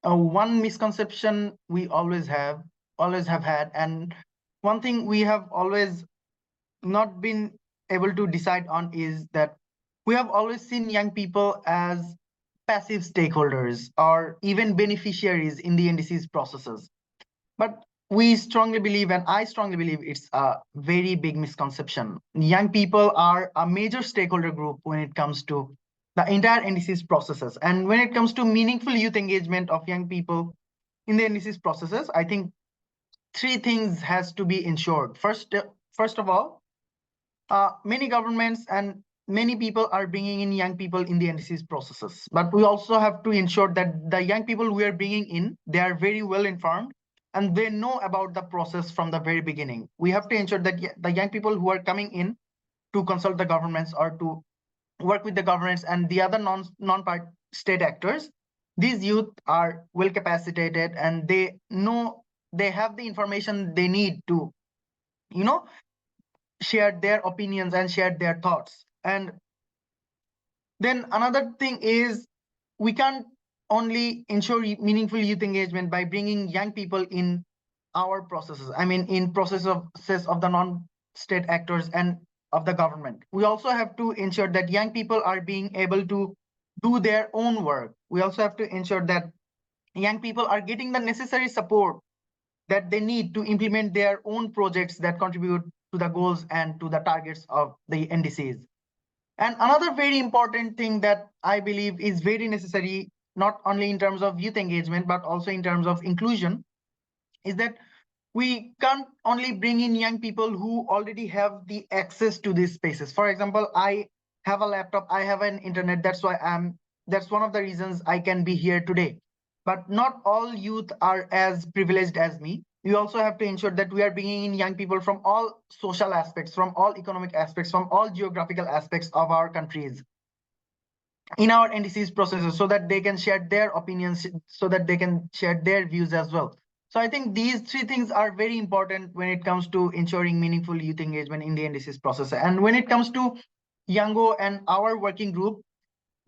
one misconception we always have had, and one thing we have always not been able to decide on, is that we have always seen young people as passive stakeholders or even beneficiaries in the NDCs processes. But we strongly believe, and I strongly believe, it's a very big misconception. Young people are a major stakeholder group when it comes to the entire NDCs processes. And when it comes to meaningful youth engagement of young people in the NDCs processes, I think three things has to be ensured. First of all, many governments and many people are bringing in young people in the NDCs processes, but we also have to ensure that the young people we are bringing in, they are very well informed and they know about the process from the very beginning. We have to ensure that the young people who are coming in to consult the governments or to work with the governments and the other non-part state actors, these youth are well capacitated and they know, they have the information they need to, share their opinions and share their thoughts. And then another thing is, we can't only ensure meaningful youth engagement by bringing young people in our processes. I mean, in processes of the non-state actors and of the government. We also have to ensure that young people are being able to do their own work. We also have to ensure that young people are getting the necessary support that they need to implement their own projects that contribute to the goals and to the targets of the NDCs. And another very important thing that I believe is very necessary, not only in terms of youth engagement, but also in terms of inclusion, is that we can't only bring in young people who already have the access to these spaces. For example, I have a laptop, I have an internet, that's one of the reasons I can be here today. But not all youth are as privileged as me. We also have to ensure that we are bringing in young people from all social aspects, from all economic aspects, from all geographical aspects of our countries in our NDCs processes, so that they can share their opinions, so that they can share their views as well. So I think these three things are very important when it comes to ensuring meaningful youth engagement in the NDCs process. And when it comes to Yongo and our working group,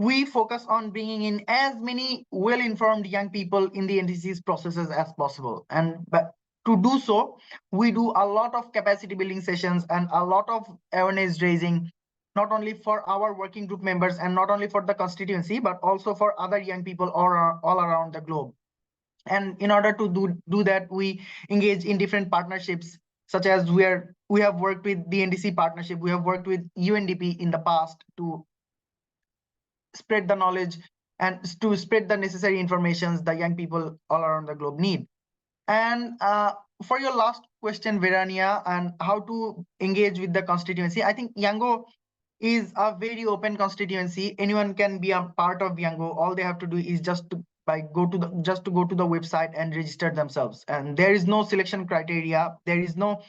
we focus on bringing in as many well-informed young people in the NDCs processes as possible. And but to do so, we do a lot of capacity building sessions and a lot of awareness raising, not only for our working group members and not only for the constituency, but also for other young people all around the globe. And in order to do that, we engage in different partnerships, such as we have worked with the NDC Partnership, we have worked with UNDP in the past to spread the knowledge and to spread the necessary information the young people all around the globe need. And for your last question, Verania, and how to engage with the constituency, I think Yango is a very open constituency. Anyone can be a part of Yango. All they have to do is just to go to the website and register themselves. And there is no selection criteria. There is no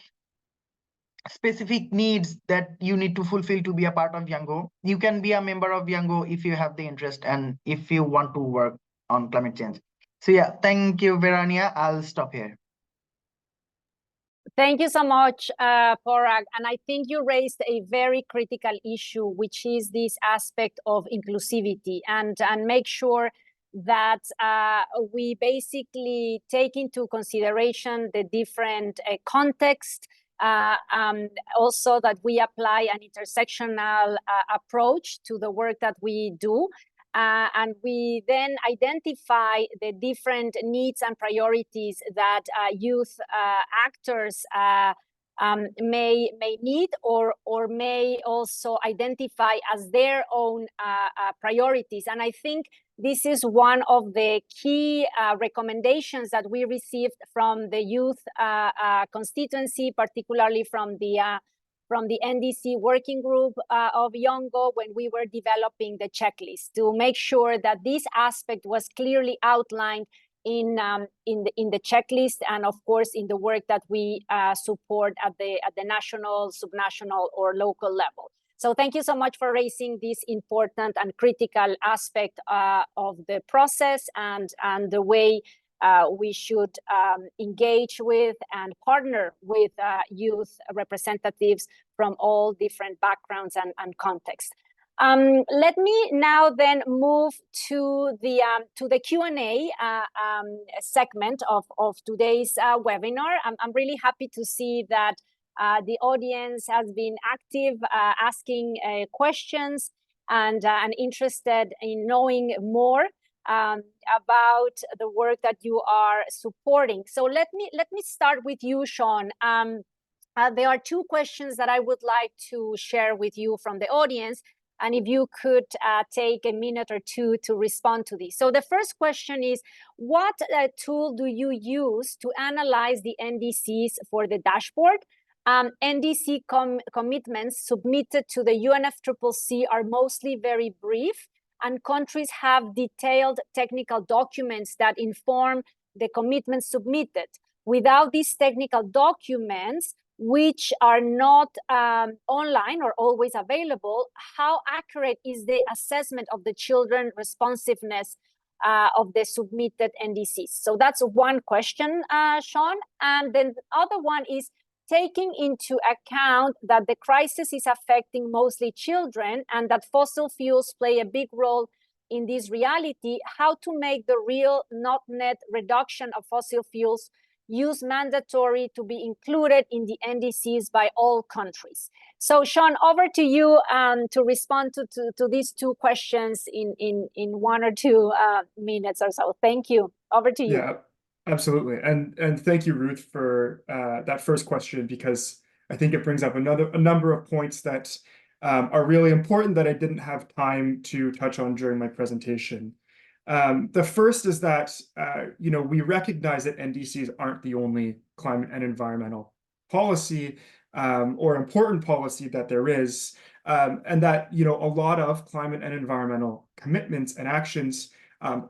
specific needs that you need to fulfill to be a part of Yango. You can be a member of Yango if you have the interest and if you want to work on climate change. So yeah, thank you, Verania. I'll stop here. Thank you so much, Parag. And I think you raised a very critical issue, which is this aspect of inclusivity and make sure that we basically take into consideration the different context, also that we apply an intersectional approach to the work that we do. And we then identify the different needs and priorities that youth actors may need or may also identify as their own priorities. And I think this is one of the key recommendations that we received from the youth constituency, particularly from the NDC working group of Yango when we were developing the checklist, to make sure that this aspect was clearly outlined in the checklist, and of course in the work that we support at the national, subnational, or local level. So thank you so much for raising this important and critical aspect of the process and the way we should engage with and partner with youth representatives from all different backgrounds and contexts. Let me now then move to the Q&A segment of today's webinar. I'm really happy to see that the audience has been active, asking questions and interested in knowing more about the work that you are supporting. So let me start with you, Sean. There are two questions that I would like to share with you from the audience, and if you could take a minute or two to respond to these. So the first question is, what tool do you use to analyze the NDCs for the dashboard? NDC commitments submitted to the UNFCCC are mostly very brief, and countries have detailed technical documents that inform the commitments submitted. Without these technical documents, which are not online or always available, how accurate is the assessment of the children responsiveness of the submitted NDCs? So that's one question, Sean. And then the other one is, taking into account that the crisis is affecting mostly children and that fossil fuels play a big role in this reality, how to make the real not net reduction of fossil fuels use mandatory to be included in the NDCs by all countries. So Sean, over to you to respond to these two questions in 1 or 2 minutes or so. Thank you. Over to you. Yeah. Absolutely. And thank you, Ruth, for that first question, because I think it brings up a number of points that are really important that I didn't have time to touch on during my presentation. The first is that, we recognize that NDCs aren't the only climate and environmental policy or important policy that there is, and that, a lot of climate and environmental commitments and actions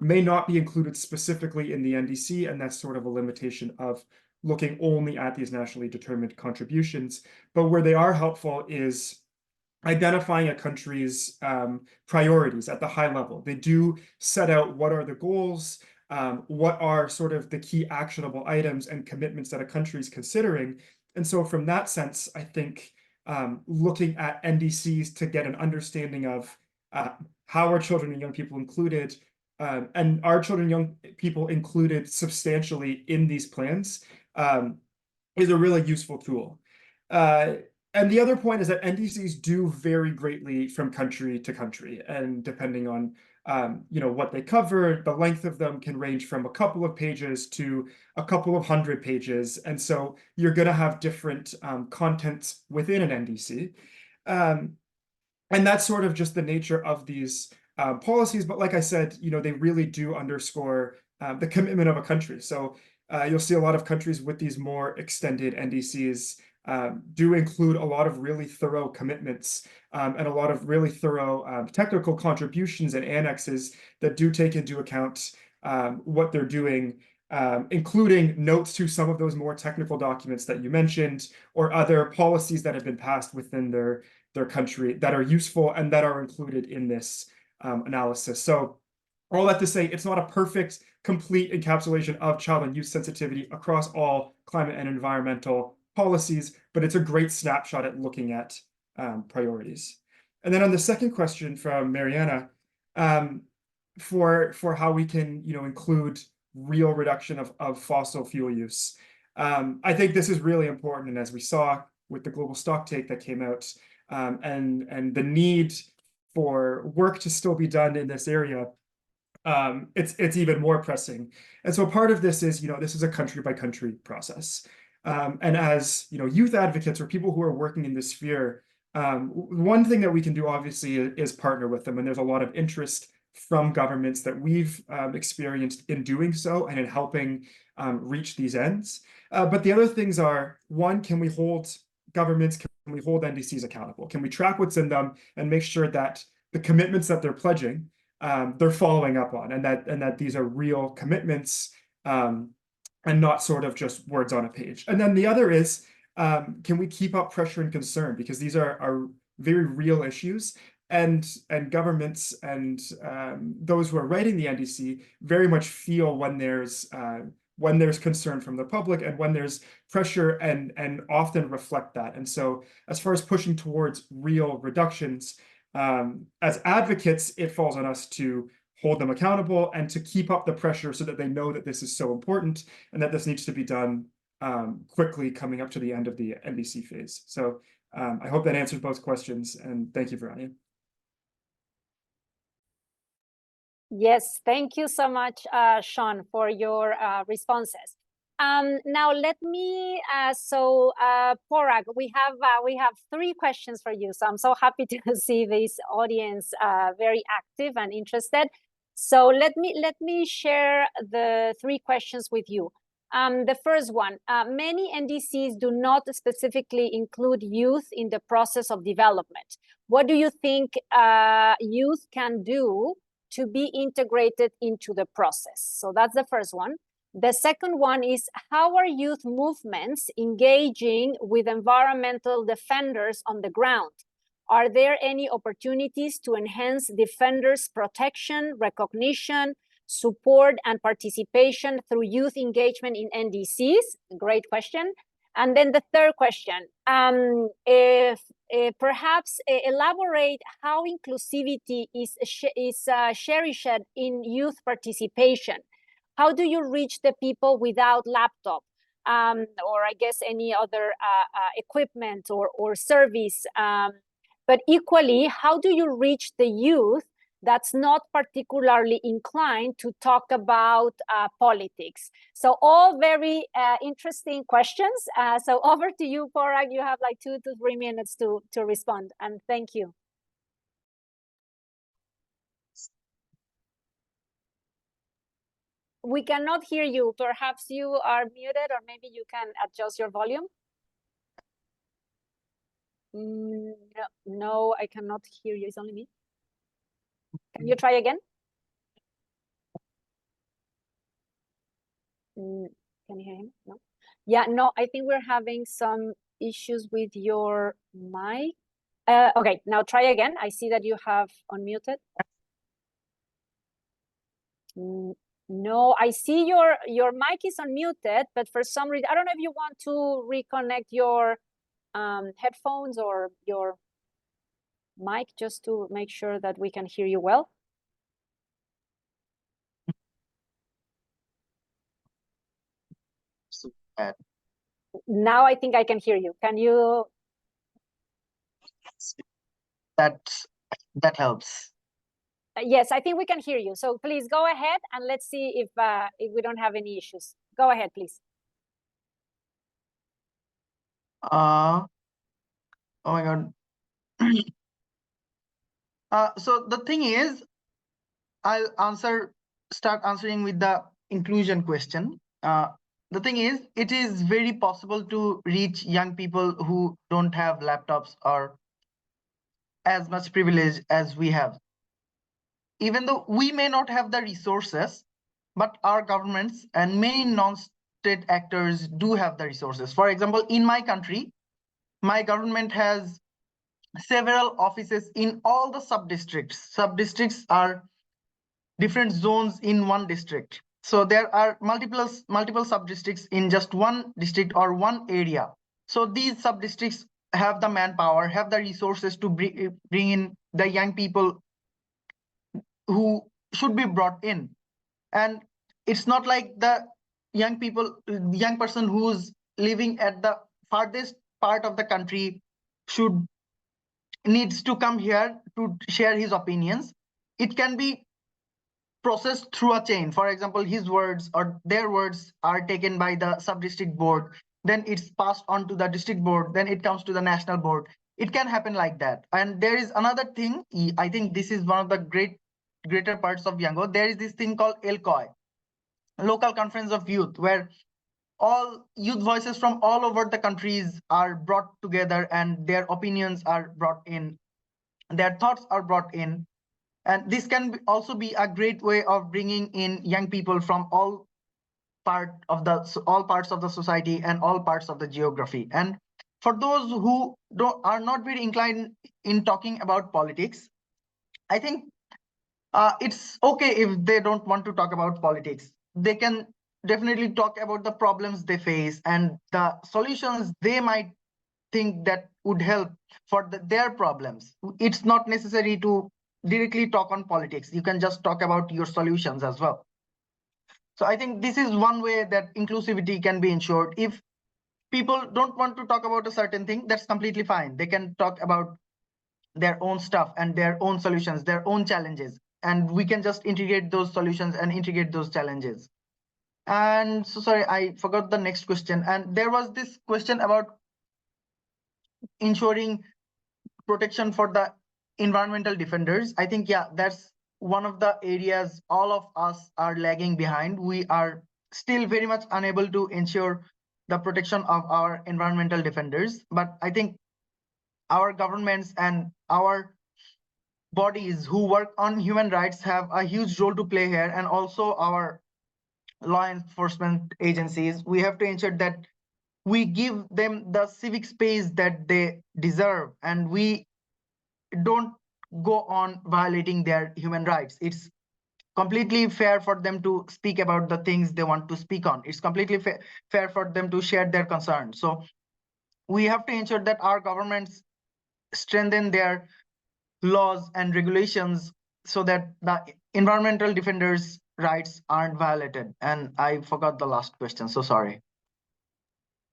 may not be included specifically in the NDC, and that's sort of a limitation of looking only at these nationally determined contributions. But where they are helpful is identifying a country's priorities at the high level. They do set out what are the goals, what are sort of the key actionable items and commitments that a country is considering. And so from that sense, I think looking at NDCs to get an understanding of how are children and young people included, and are children and young people included substantially in these plans, is a really useful tool. And the other point is that NDCs do vary greatly from country to country, and depending on what they cover, the length of them can range from a couple of pages to a couple of hundred pages, and so you're going to have different contents within an NDC, and that's sort of just the nature of these policies. But like I said, they really do underscore the commitment of a country. So you'll see a lot of countries with these more extended NDCs do include a lot of really thorough commitments and a lot of really thorough technical contributions and annexes that do take into account what they're doing, including notes to some of those more technical documents that you mentioned, or other policies that have been passed within their country that are useful and that are included in this analysis. So all that to say, it's not a perfect, complete encapsulation of child and youth sensitivity across all climate and environmental policies, but it's a great snapshot at looking at priorities. And then on the second question from Mariana, for how we can include real reduction of fossil fuel use, I think this is really important. And as we saw with the global stocktake that came out, and the need for work to still be done in this area, it's even more pressing. And so part of this is, this is a country by country process. And as youth advocates or people who are working in this sphere, one thing that we can do obviously is partner with them. And there's a lot of interest from governments that we've experienced in doing so and in helping reach these ends. But the other things are, one, can we hold governments, can we hold NDCs accountable? Can we track what's in them and make sure that the commitments that they're pledging, they're following up on, and that these are real commitments and not sort of just words on a page? And then the other is, can we keep up pressure and concern? Because these are very real issues, and governments and those who are writing the NDC very much feel when there's concern from the public and when there's pressure, and often reflect that. And so as far as pushing towards real reductions, as advocates, it falls on us to hold them accountable and to keep up the pressure so that they know that this is so important and that this needs to be done quickly coming up to the end of the NDC phase. So I hope that answers both questions, and thank you, Verania. Yes, thank you so much, Sean, for your responses. Now let me, Porag, we have 3 questions for you. So I'm so happy to see this audience very active and interested. So let me share the 3 questions with you. The first one, many NDCs do not specifically include youth in the process of development. What do you think youth can do to be integrated into the process? So that's the first one. The second one is, how are youth movements engaging with environmental defenders on the ground? Are there any opportunities to enhance defenders' protection, recognition, support, and participation through youth engagement in NDCs? Great question. And then the third question, perhaps elaborate how inclusivity is cherished in youth participation. How do you reach the people without laptop, or I guess any other equipment or service? But equally, how do you reach the youth that's not particularly inclined to talk about politics? So all very interesting questions. So over to you, Porag. You have like 2 to 3 minutes to respond, and thank you. We cannot hear you. Perhaps you are muted, or maybe you can adjust your volume. No, I cannot hear you. It's only me. Can you try again? Can you hear him? No. Yeah, no, I think we're having some issues with your mic. Okay, now try again. I see that you have unmuted. No, I see your mic is unmuted, but for some reason, I don't know if you want to reconnect your headphones or your mic just to make sure that we can hear you well. Now I think I can hear you. Can you? That helps. Yes, I think we can hear you. So please go ahead and let's see if we don't have any issues. Go ahead, please. Oh my God. So the thing is, I'll start answering with the inclusion question. The thing is, it is very possible to reach young people who don't have laptops or as much privilege as we have. Even though we may not have the resources, but our governments and many non-state actors do have the resources. For example, in my country, my government has several offices in all the sub-districts. Sub-districts are different zones in one district. So there are multiple sub-districts in just one district or one area. So these sub-districts have the manpower, have the resources to bring in the young people who should be brought in. And it's not like the young person who's living at the farthest part of the country needs to come here to share his opinions. It can be processed through a chain. For example, his words or their words are taken by the sub-district board, then it's passed on to the district board, then it comes to the national board. It can happen like that. And there is another thing, I think this is one of the greater parts of Yangon. There is this thing called LCOI, Local Conference of Youth, where all youth voices from all over the countries are brought together and their opinions are brought in, their thoughts are brought in. And this can also be a great way of bringing in young people from all parts of the society and all parts of the geography. And for those who are not very inclined in talking about politics, I think it's okay if they don't want to talk about politics. They can definitely talk about the problems they face and the solutions they might think that would help for their problems. It's not necessary to directly talk on politics. You can just talk about your solutions as well. So I think this is one way that inclusivity can be ensured. If people don't want to talk about a certain thing, that's completely fine. They can talk about their own stuff and their own solutions, their own challenges, and we can just integrate those solutions and integrate those challenges. And so sorry, I forgot the next question. And there was this question about ensuring protection for the environmental defenders. I think, yeah, that's one of the areas all of us are lagging behind. We are still very much unable to ensure the protection of our environmental defenders. But I think our governments and our bodies who work on human rights have a huge role to play here, and also our law enforcement agencies. We have to ensure that we give them the civic space that they deserve, and we don't go on violating their human rights. It's completely fair for them to speak about the things they want to speak on. It's completely fair for them to share their concerns. So we have to ensure that our governments strengthen their laws and regulations so that the environmental defenders' rights aren't violated. And I forgot the last question, so sorry.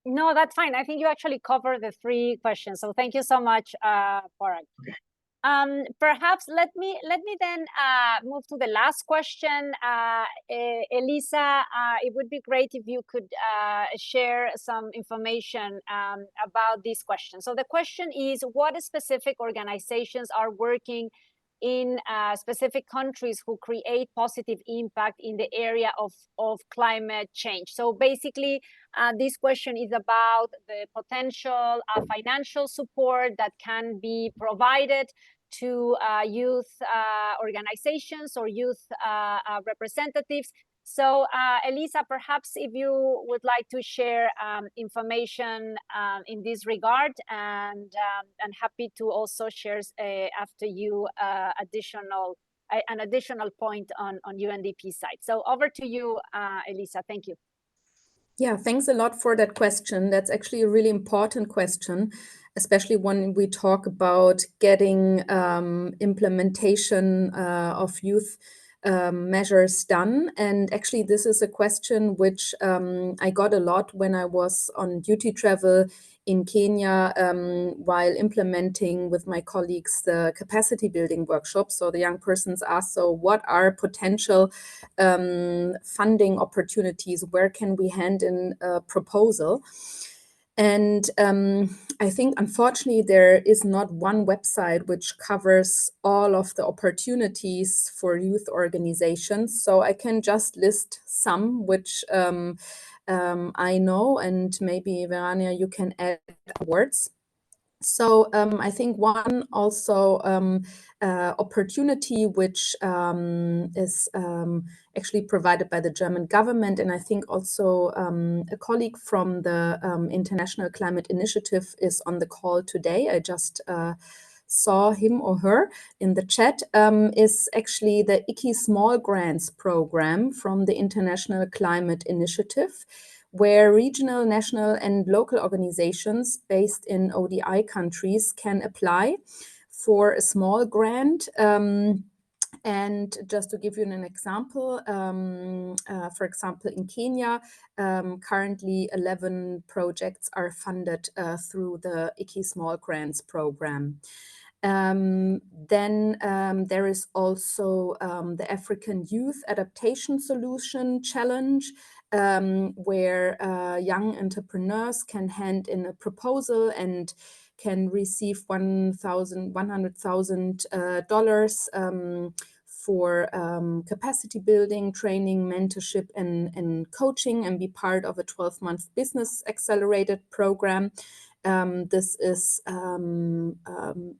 No, that's fine. I think you actually covered the 3 questions. So thank you so much, Parag. Okay. Perhaps let me then move to the last question. Elisa, it would be great if you could share some information about this question. So the question is, what specific organizations are working in specific countries who create positive impact in the area of climate change? So basically, this question is about the potential financial support that can be provided to youth organizations or youth representatives. So Elisa, perhaps if you would like to share information in this regard, and happy to also share after you an additional point on UNDP side. So over to you, Elisa. Thank you. Yeah, thanks a lot for that question. That's actually a really important question. especially when we talk about getting implementation of youth measures done. And actually, this is a question which I got a lot when I was on duty travel in Kenya while implementing with my colleagues the capacity building workshop. So the young persons asked, so what are potential funding opportunities? Where can we hand in a proposal? And I think, unfortunately, there is not one website which covers all of the opportunities for youth organizations. So I can just list some which I know, and maybe, Verania, you can add words. So I think one also opportunity which is actually provided by the German government, and I think also a colleague from the International Climate Initiative is on the call today. I just saw him or her in the chat, is actually the ICI Small Grants program from the International Climate Initiative, where regional, national, and local organizations based in ODI countries can apply for a small grant. And just to give you an example, for example, in Kenya, currently 11 projects are funded through the ICI Small Grants program. Then there is also the African Youth Adaptation Solution Challenge, where young entrepreneurs can hand in a proposal and can receive $100,000 for capacity building, training, mentorship, and coaching, and be part of a 12-month business accelerated program. This is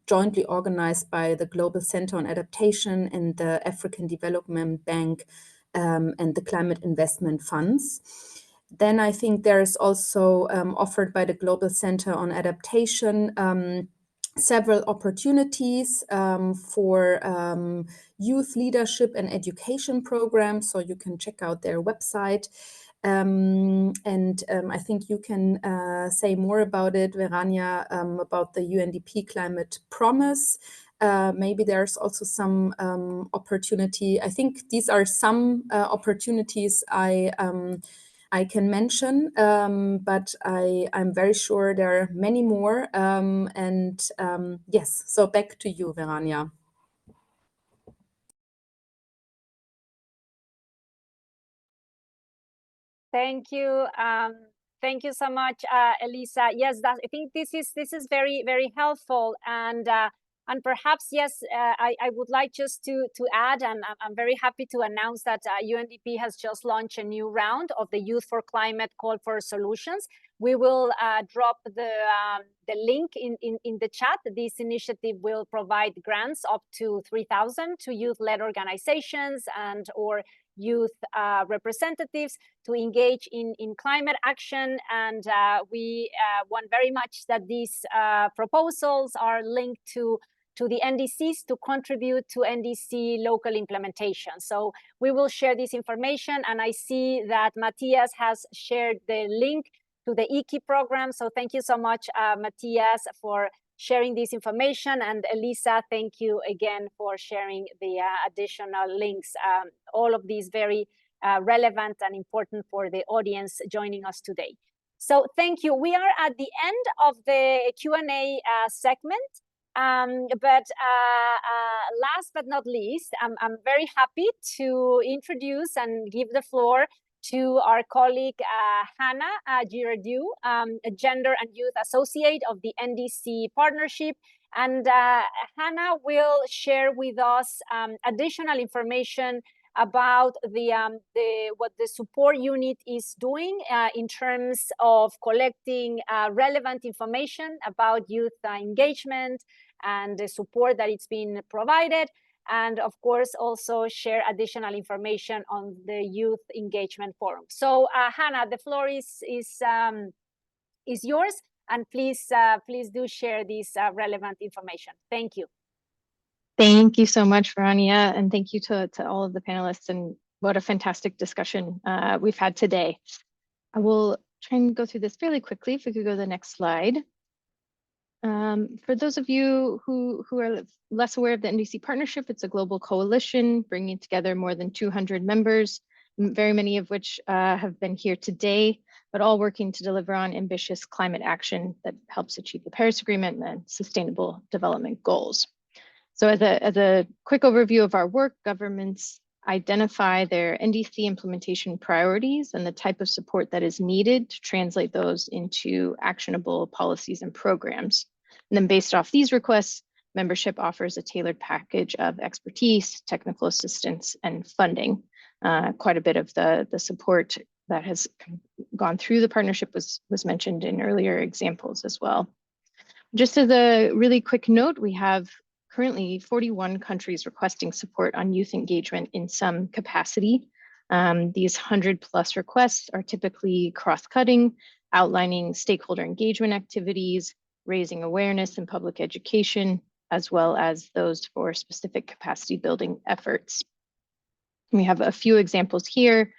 jointly organized by the Global Center on Adaptation and the African Development Bank and the Climate Investment Funds. Then I think there is also offered by the Global Center on Adaptation several opportunities for youth leadership and education programs. So you can check out their website. I think you can say more about it, Verania, about the UNDP Climate Promise. Maybe there's also some opportunity. I think these are some opportunities I can mention, but I'm very sure there are many more. Yes, so back to you, Verania. Thank you. Thank you so much, Elisa. Yes, I think this is very, very helpful. And perhaps, yes, I would like just to add, and I'm very happy to announce that UNDP has just launched a new round of the Youth for Climate Call for Solutions. We will drop the link in the chat. This initiative will provide grants up to 3,000 to youth-led organizations and or youth representatives to engage in climate action. And we want very much that these proposals are linked to the NDCs to contribute to NDC local implementation. So we will share this information. And I see that Matthias has shared the link to the ICI program. So thank you so much, Matthias, for sharing this information. And Elisa, thank you again for sharing the additional links. All of these very relevant and important for the audience joining us today. So thank you. We are at the end of the Q&A segment. But last but not least, I'm very happy to introduce and give the floor to our colleague, Hannah Girardeau, a Gender and Youth Associate of the NDC Partnership. And Hannah will share with us additional information about what the support unit is doing in terms of collecting relevant information about youth engagement and the support that it's been provided. And of course, also share additional information on the Youth Engagement Forum. So Hannah, the floor is yours. And please do share this relevant information. Thank you. Thank you so much, Verania, and thank you to all of the panelists, and what a fantastic discussion we've had today. I will try and go through this fairly quickly. If we could go to the next slide. For those of you who are less aware of the NDC Partnership, it's a global coalition bringing together more than 200 members, very many of which have been here today, but all working to deliver on ambitious climate action that helps achieve the Paris Agreement and Sustainable Development Goals. So as a quick overview of our work, governments identify their NDC implementation priorities and the type of support that is needed to translate those into actionable policies and programs. And then based off these requests, membership offers a tailored package of expertise, technical assistance, and funding. Quite a bit of the support that has gone through the partnership was mentioned in earlier examples as well. Just as a really quick note, we have currently 41 countries requesting support on youth engagement in some capacity. These 100+ requests are typically cross-cutting, outlining stakeholder engagement activities, raising awareness in public education, as well as those for specific capacity building efforts. We have a few examples here,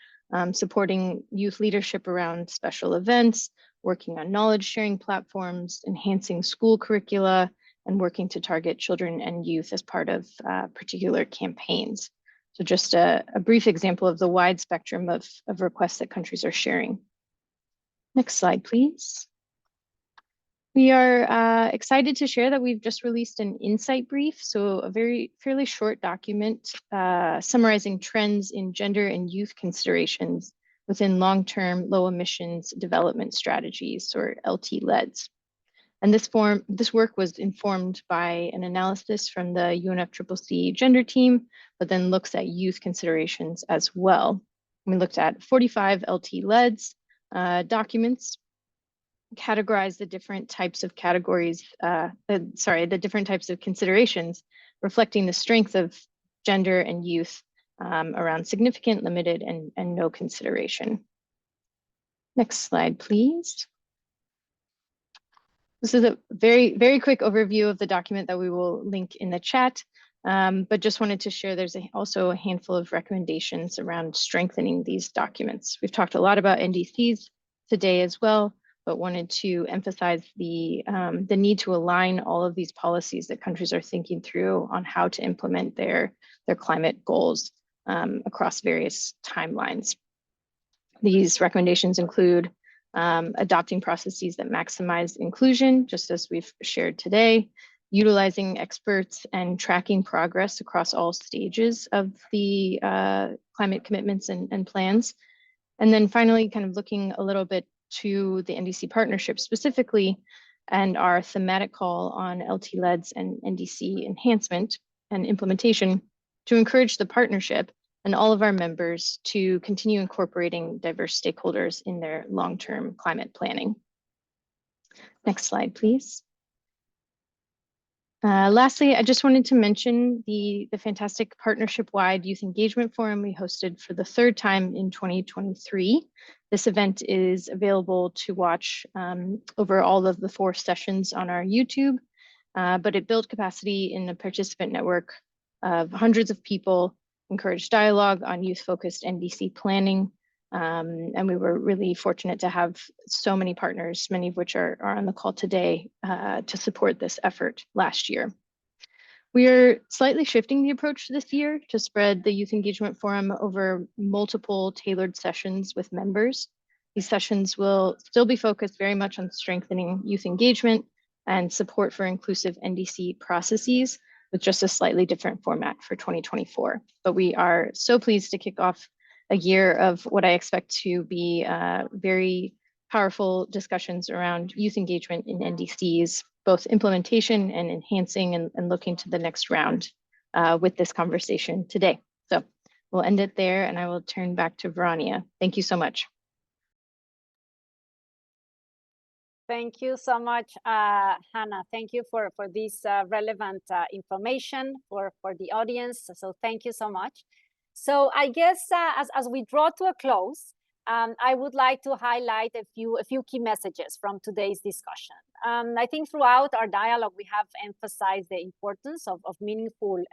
supporting youth leadership around special events, working on knowledge sharing platforms, enhancing school curricula, and working to target children and youth as part of particular campaigns. So just a brief example of the wide spectrum of requests that countries are sharing. Next slide, please. We are excited to share that we've just released an insight brief, so a fairly short document summarizing trends in gender and youth considerations within long-term low emissions development strategies, or LT-LEDs. And this work was informed by an analysis from the UNFCCC gender team, but then looks at youth considerations as well. We looked at 45 LT-LEDs documents, categorized the different types of categories, the different types of considerations, reflecting the strength of gender and youth around significant, limited, and no consideration. Next slide, please. This is a very quick overview of the document that we will link in the chat, but just wanted to share there's also a handful of recommendations around strengthening these documents. We've talked a lot about NDCs today as well, but wanted to emphasize the need to align all of these policies that countries are thinking through on how to implement their climate goals across various timelines. These recommendations include adopting processes that maximize inclusion, just as we've shared today, utilizing experts and tracking progress across all stages of the climate commitments and plans. And then finally, kind of looking a little bit to the NDC partnership specifically, and our thematic call on LT-LEDs and NDC enhancement and implementation to encourage the partnership and all of our members to continue incorporating diverse stakeholders in their long-term climate planning. Next slide, please. Lastly, I just wanted to mention the fantastic partnership-wide youth engagement forum we hosted for the 3rd time in 2023. This event is available to watch over all of the 4 sessions on our YouTube, but it built capacity in a participant network of hundreds of people, encouraged dialogue on youth-focused NDC planning, and we were really fortunate to have so many partners, many of which are on the call today, to support this effort last year. We are slightly shifting the approach this year to spread the Youth Engagement Forum over multiple tailored sessions with members. These sessions will still be focused very much on strengthening youth engagement and support for inclusive NDC processes, with just a slightly different format for 2024. But we are so pleased to kick off a year of what I expect to be very powerful discussions around youth engagement in NDCs, both implementation and enhancing, and looking to the next round with this conversation today. So we'll end it there, and I will turn back to Verania. Thank you so much. Thank you so much, Hannah. Thank you for this relevant information for the audience. So thank you so much. So I guess as we draw to a close, I would like to highlight a few key messages from today's discussion. I think throughout our dialogue, we have emphasized the importance of meaningful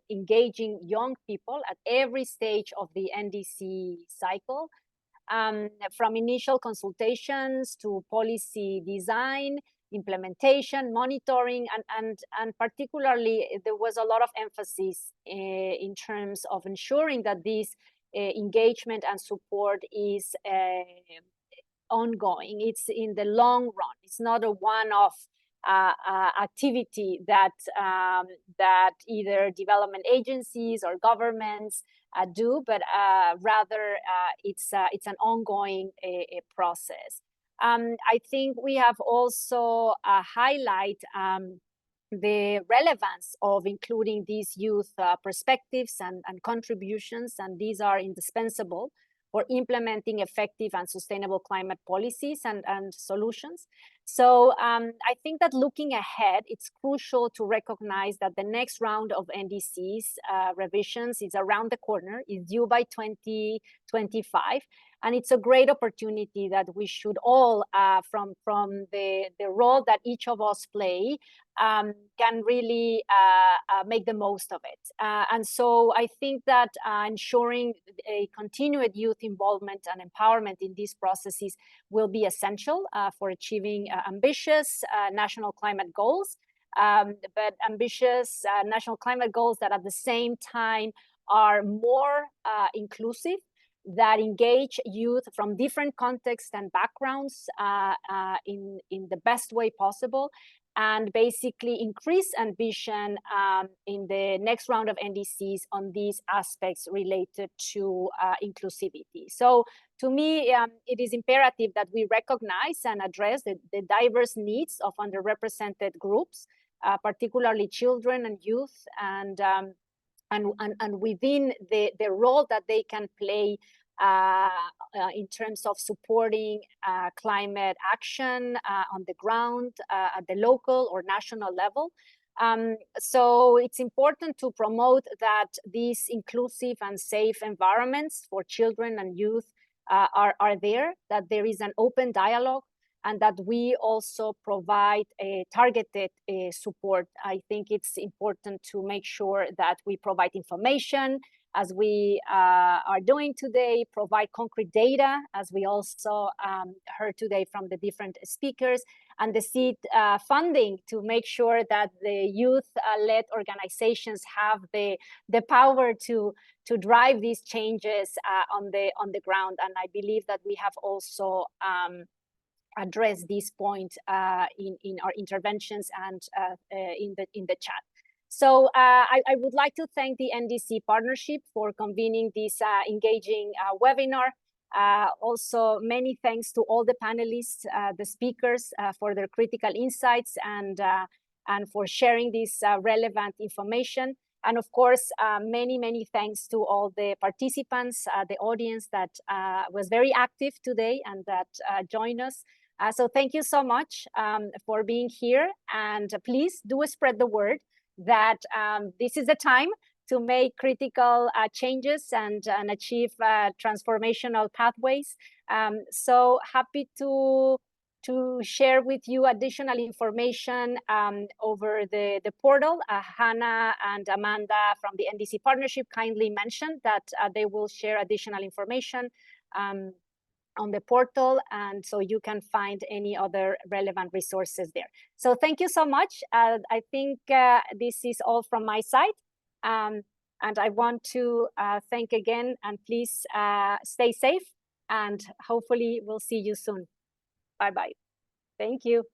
engaging young people at every stage of the NDC cycle. From initial consultations to policy design, implementation, monitoring, and particularly there was a lot of emphasis in terms of ensuring that this engagement and support is ongoing. It's in the long run. It's not a one-off activity that that either development agencies or governments do, but rather it's an ongoing process. I think we have also highlight the relevance of including these youth perspectives and contributions, and these are indispensable for implementing effective and sustainable climate policies and solutions. So I think that looking ahead, it's crucial to recognize that the next round of NDCs revisions is around the corner, is due by 2025. And it's a great opportunity that we should all, from the role that each of us play, can really make the most of it. And so I think that ensuring a continued youth involvement and empowerment in these processes will be essential for achieving ambitious national climate goals, but ambitious national climate goals that at the same time are more inclusive, that engage youth from different contexts and backgrounds in the best way possible, and basically increase ambition in the next round of NDCs on these aspects related to inclusivity. So to me, it is imperative that we recognize and address the diverse needs of underrepresented groups, particularly children and youth, and within the role that they can play in terms of supporting climate action on the ground at the local or national level. So it's important to promote that these inclusive and safe environments for children and youth are there, that there is an open dialogue, and that we also provide a targeted support. I think it's important to make sure that we provide information, as we are doing today, provide concrete data, as we also heard today from the different speakers, and the seed funding to make sure that the youth-led organizations have the power to drive these changes on the ground. And I believe that we have also address these points in our interventions and in the chat. So I would like to thank the NDC Partnership for convening this engaging webinar. Also, many thanks to all the panelists, the speakers, for their critical insights and for sharing this relevant information. And of course, many thanks to all the participants, the audience that was very active today and that joined us. So thank you so much for being here, and please do spread the word that this is the time to make critical changes and achieve transformational pathways. So happy to share with you additional information over the portal. Hannah and Amanda from the NDC Partnership kindly mentioned that they will share additional information on the portal, and so you can find any other relevant resources there. So thank you so much. I think this is all from my side, and I want to thank again, and please stay safe, and hopefully we'll see you soon. Bye-bye. Thank you.